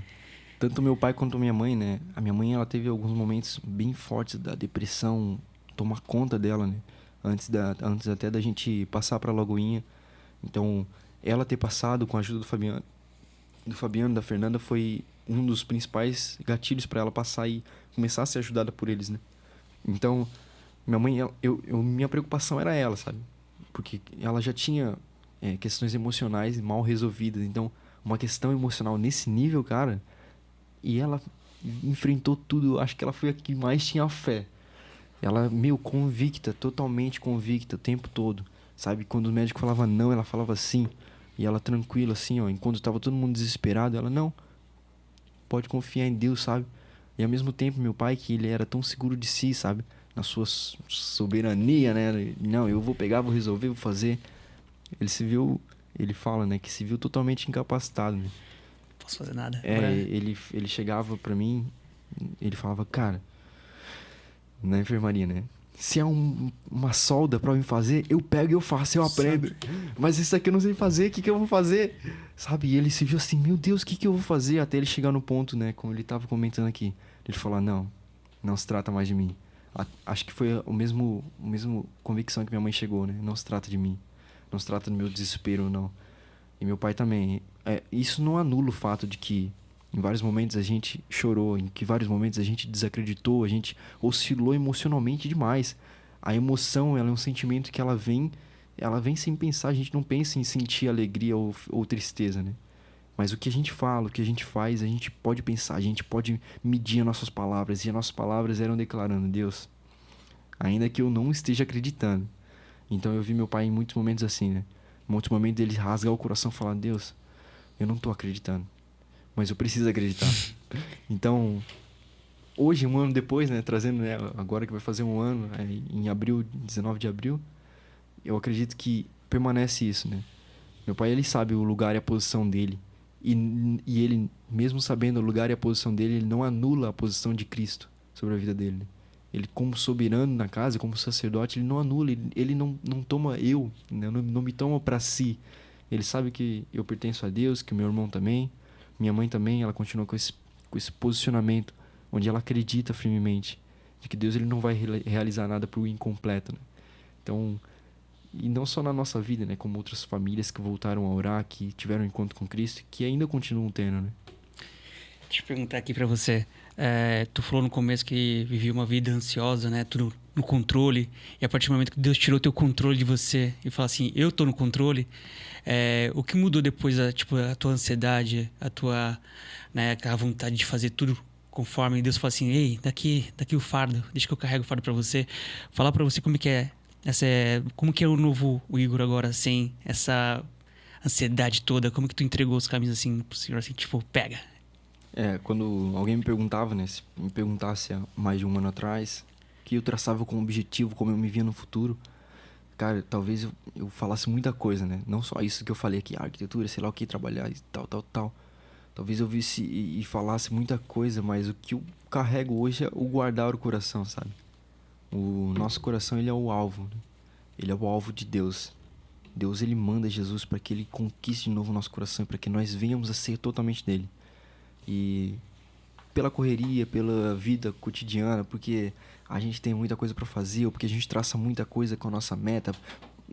Tanto meu pai quanto minha mãe, né? A minha mãe, ela teve alguns momentos bem fortes da depressão tomar conta dela, né? Antes até da gente passar pra Lagoinha. Então, ela ter passado com a ajuda do Fabiano, da Fernanda, foi um dos principais gatilhos para ela passar e começar a ser ajudada por eles, né? Então, minha mãe, minha preocupação era ela, sabe? Porque ela já tinha questões emocionais mal resolvidas. Então, uma questão emocional nesse nível, cara, e ela enfrentou tudo. Acho que ela foi a que mais tinha fé. Ela, convicta, totalmente convicta o tempo todo, sabe? Quando o médico falava não, ela falava sim. E ela tranquila, assim, ó. Enquanto tava todo mundo desesperado, ela, não, pode confiar em Deus, sabe? E ao mesmo tempo, meu pai, que ele era tão seguro de si, sabe? na sua soberania, né? Não, eu vou pegar, vou resolver, vou fazer. Ele fala, né, que se viu totalmente incapacitado, né? Não posso fazer nada. Ele chegava pra mim, ele falava, cara, na enfermaria, né? Se é uma solda pra eu fazer, eu pego e eu faço, eu aprendo. Mas isso aqui eu não sei fazer, o que eu vou fazer? Sabe? E ele se viu assim, meu Deus, o que eu vou fazer? Até ele chegar no ponto, né? Como ele tava comentando aqui. Ele falou, não se trata mais de mim. Acho que foi o mesmo convicção que minha mãe chegou, né? Não se trata de mim. Não se trata do meu desespero, não. E meu pai também. Isso não anula o fato de que em vários momentos a gente chorou, em que vários momentos a gente desacreditou, a gente oscilou emocionalmente demais. A emoção, ela é um sentimento que ela vem sem pensar, a gente não pensa em sentir alegria ou tristeza, né? Mas o que a gente fala, o que a gente faz, a gente pode pensar, a gente pode medir as nossas palavras. E as nossas palavras eram declarando, Deus, ainda que eu não esteja acreditando. Então eu vi meu pai em muitos momentos assim, né? Em muitos momentos ele rasgar o coração e falar, Deus, eu não tô acreditando, mas eu preciso acreditar. Então, hoje, um ano depois, né? Trazendo, né, agora que vai fazer um ano, em abril, 19 de abril, eu acredito que permanece isso, né? Meu pai, ele sabe o lugar e a posição dele. E ele, mesmo sabendo o lugar e a posição dele, ele não anula a posição de Cristo sobre a vida dele, né? Ele, como soberano na casa, como sacerdote, ele não anula, ele não toma né? Não me toma para si. Ele sabe que eu pertenço a Deus, que meu irmão também, minha mãe também, ela continua com esse posicionamento, onde ela acredita firmemente de que Deus ele não vai realizar nada por incompleto, né? Então, e não só na nossa vida, né? Como outras famílias que voltaram a orar, que tiveram um encontro com Cristo, que ainda continuam tendo, né? Deixa eu perguntar aqui pra você. Tu falou no começo que vivia uma vida ansiosa, né? Tudo no controle. E a partir do momento que Deus tirou teu controle de você e falou assim, eu tô no controle, o que mudou depois, a tua ansiedade, né, a vontade de fazer tudo conforme Deus falou assim, ei, daqui o fardo, deixa que eu carrego o fardo pra você. Falar pra você como que é, como que é o novo Igor agora, sem essa ansiedade toda, como que tu entregou os caminhos assim pro Senhor, assim, tipo, pega. Quando alguém me perguntava, né? Se me perguntasse há mais de um ano atrás, que eu traçava como objetivo, como eu me via no futuro, cara, talvez eu falasse muita coisa, né? Não só isso que eu falei aqui, arquitetura, sei lá o que, trabalhar e tal. Talvez eu visse e falasse muita coisa, mas o que eu carrego hoje é o guardar o coração, sabe? O nosso coração, ele é o alvo, né? Ele é o alvo de Deus. Deus, ele manda Jesus para que ele conquiste de novo o nosso coração, para que nós venhamos a ser totalmente dele. E pela correria, pela vida cotidiana, porque a gente tem muita coisa para fazer, ou porque a gente traça muita coisa com a nossa meta.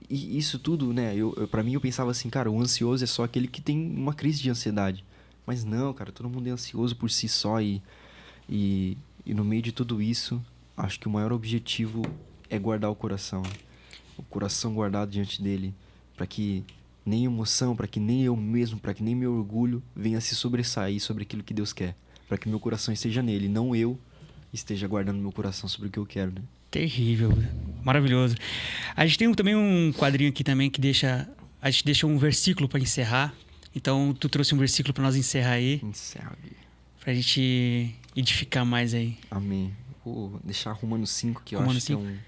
E isso tudo, né, pra mim eu pensava assim, cara, o ansioso é só aquele que tem uma crise de ansiedade. Mas não, cara, todo mundo é ansioso por si só e no meio de tudo isso, acho que o maior objetivo é guardar o coração. O coração guardado diante dele, para que nem emoção, para que nem eu mesmo, para que nem meu orgulho venha se sobressair sobre aquilo que Deus quer. Para que meu coração esteja nele, não eu esteja guardando meu coração sobre o que eu quero, né? Terrível, maravilhoso. A gente tem também um quadrinho aqui também que a gente deixa um versículo para encerrar. Então, tu trouxe um versículo para nós encerrar aí. Encerra, Gui. Pra gente edificar mais aí. Amém. Vou deixar Romanos 5, que eu Romanos acho 5. que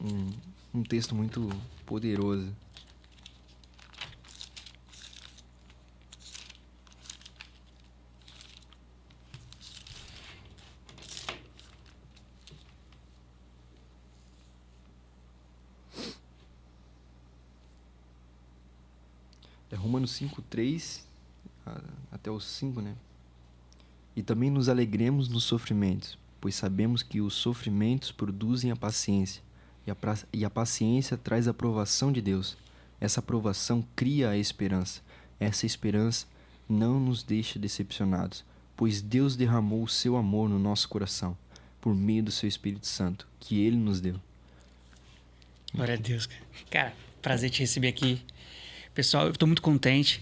é um texto muito poderoso. É Romanos 5, 3 até o 5, né? E também nos alegremos nos sofrimentos, pois sabemos que os sofrimentos produzem a paciência, e a paciência traz a aprovação de Deus. Essa aprovação cria a esperança. Essa esperança não nos deixa decepcionados, pois Deus derramou o seu amor no nosso coração, por meio do seu Espírito Santo, que Ele nos deu. Glória a Deus, cara. Cara, prazer te receber aqui. Pessoal, eu tô muito contente.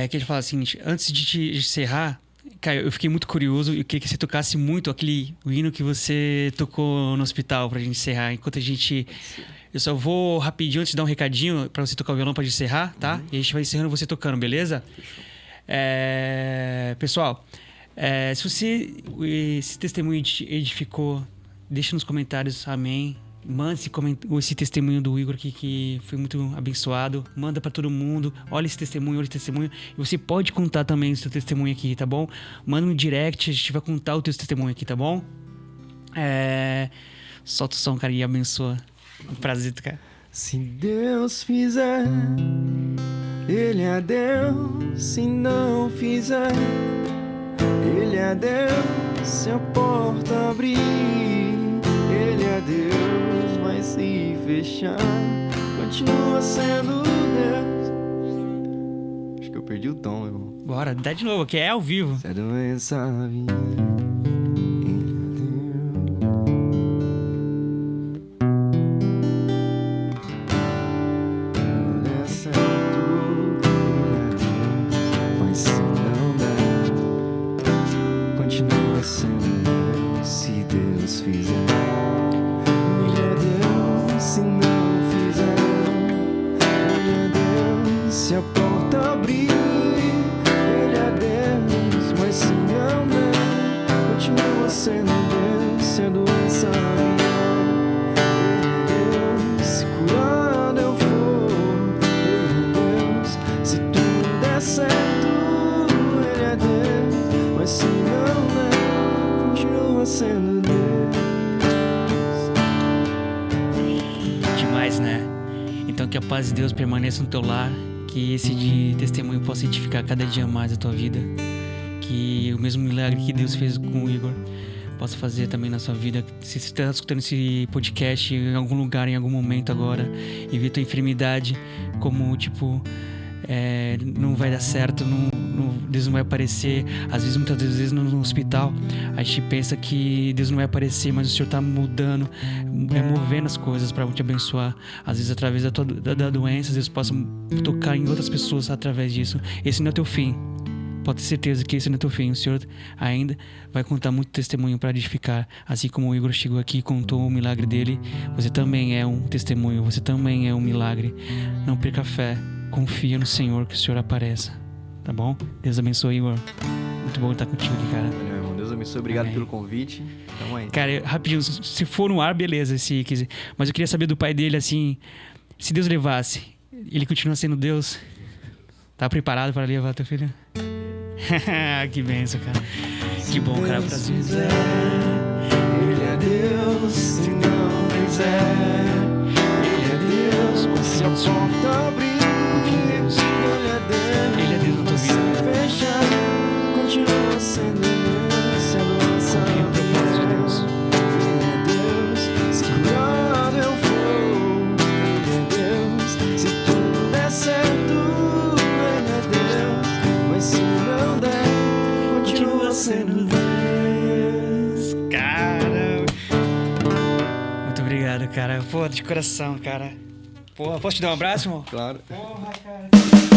Queria falar o seguinte, antes de te encerrar, cara, eu fiquei muito curioso e eu queria que você tocasse muito o hino que você tocou no hospital pra gente encerrar. Enquanto a gente... Eu só vou rapidinho antes de dar um recadinho pra você tocar o violão pra gente encerrar, tá? E a gente vai encerrando você tocando, beleza? Pessoal, Se esse testemunho te edificou, deixa nos comentários, amém. Manda esse testemunho do Igor aqui, que foi muito abençoado. Manda pra todo mundo. Olha esse testemunho. E você pode contar também o seu testemunho aqui, tá bom? Manda um direct, a gente vai contar o teu testemunho aqui, tá bom? Solta o som, cara, e abençoa. Um prazer, cara. Se Deus fizer, Ele é Deus. Se não fizer, Ele é Deus. Se a porta abrir, Ele é Deus. Mas se fechar, continua sendo Deus. Acho que eu perdi o tom, irmão. Bora, dá de novo, que é ao vivo. Sério, essa vida. Que a paz de Deus permaneça no teu lar, que esse testemunho possa edificar cada dia mais a tua vida, que o mesmo milagre que Deus fez com o Igor possa fazer também na sua vida. Se você está escutando esse podcast em algum lugar, em algum momento agora, e vê tua enfermidade como não vai dar certo, Deus não vai aparecer. Às vezes, muitas vezes no hospital a gente pensa que Deus não vai aparecer, mas o Senhor está mudando, movendo as coisas para te abençoar. Às vezes através da doença, Deus possa tocar em outras pessoas através disso. Esse não é teu fim. Pode ter certeza que esse não é teu fim. O Senhor ainda vai contar muito testemunho para edificar. Assim como o Igor chegou aqui e contou o milagre dele, você também é um testemunho, você também é um milagre. Não perca a fé, confia no Senhor que o Senhor apareça. Tá bom? Deus abençoe, Igor. Muito bom estar contigo aqui, cara. Valeu, irmão. Deus abençoe. Obrigado pelo convite. Tamo aí. Cara, rapidinho, se for no ar, beleza, se quiser. Mas eu queria saber do pai dele, assim, se Deus levasse, ele continua sendo Deus? Tá preparado para levar teu filho? Que bênção, cara. Que bom, cara. Prazer. Ele é Deus. Se não fizer, Ele é Deus. Confia no Senhor. Confia em Deus. Ele é Deus na tua vida. Fechar, continua sendo Deus. Confia no propósito de Deus. Ele é Deus. Se curado eu for, Ele é Deus. Se tudo der certo, Ele é Deus. Mas se não der, continua sendo Deus. Cara, muito obrigado, cara. Pô, de coração, cara. Porra, posso te dar um abraço, irmão? Claro. Porra, cara.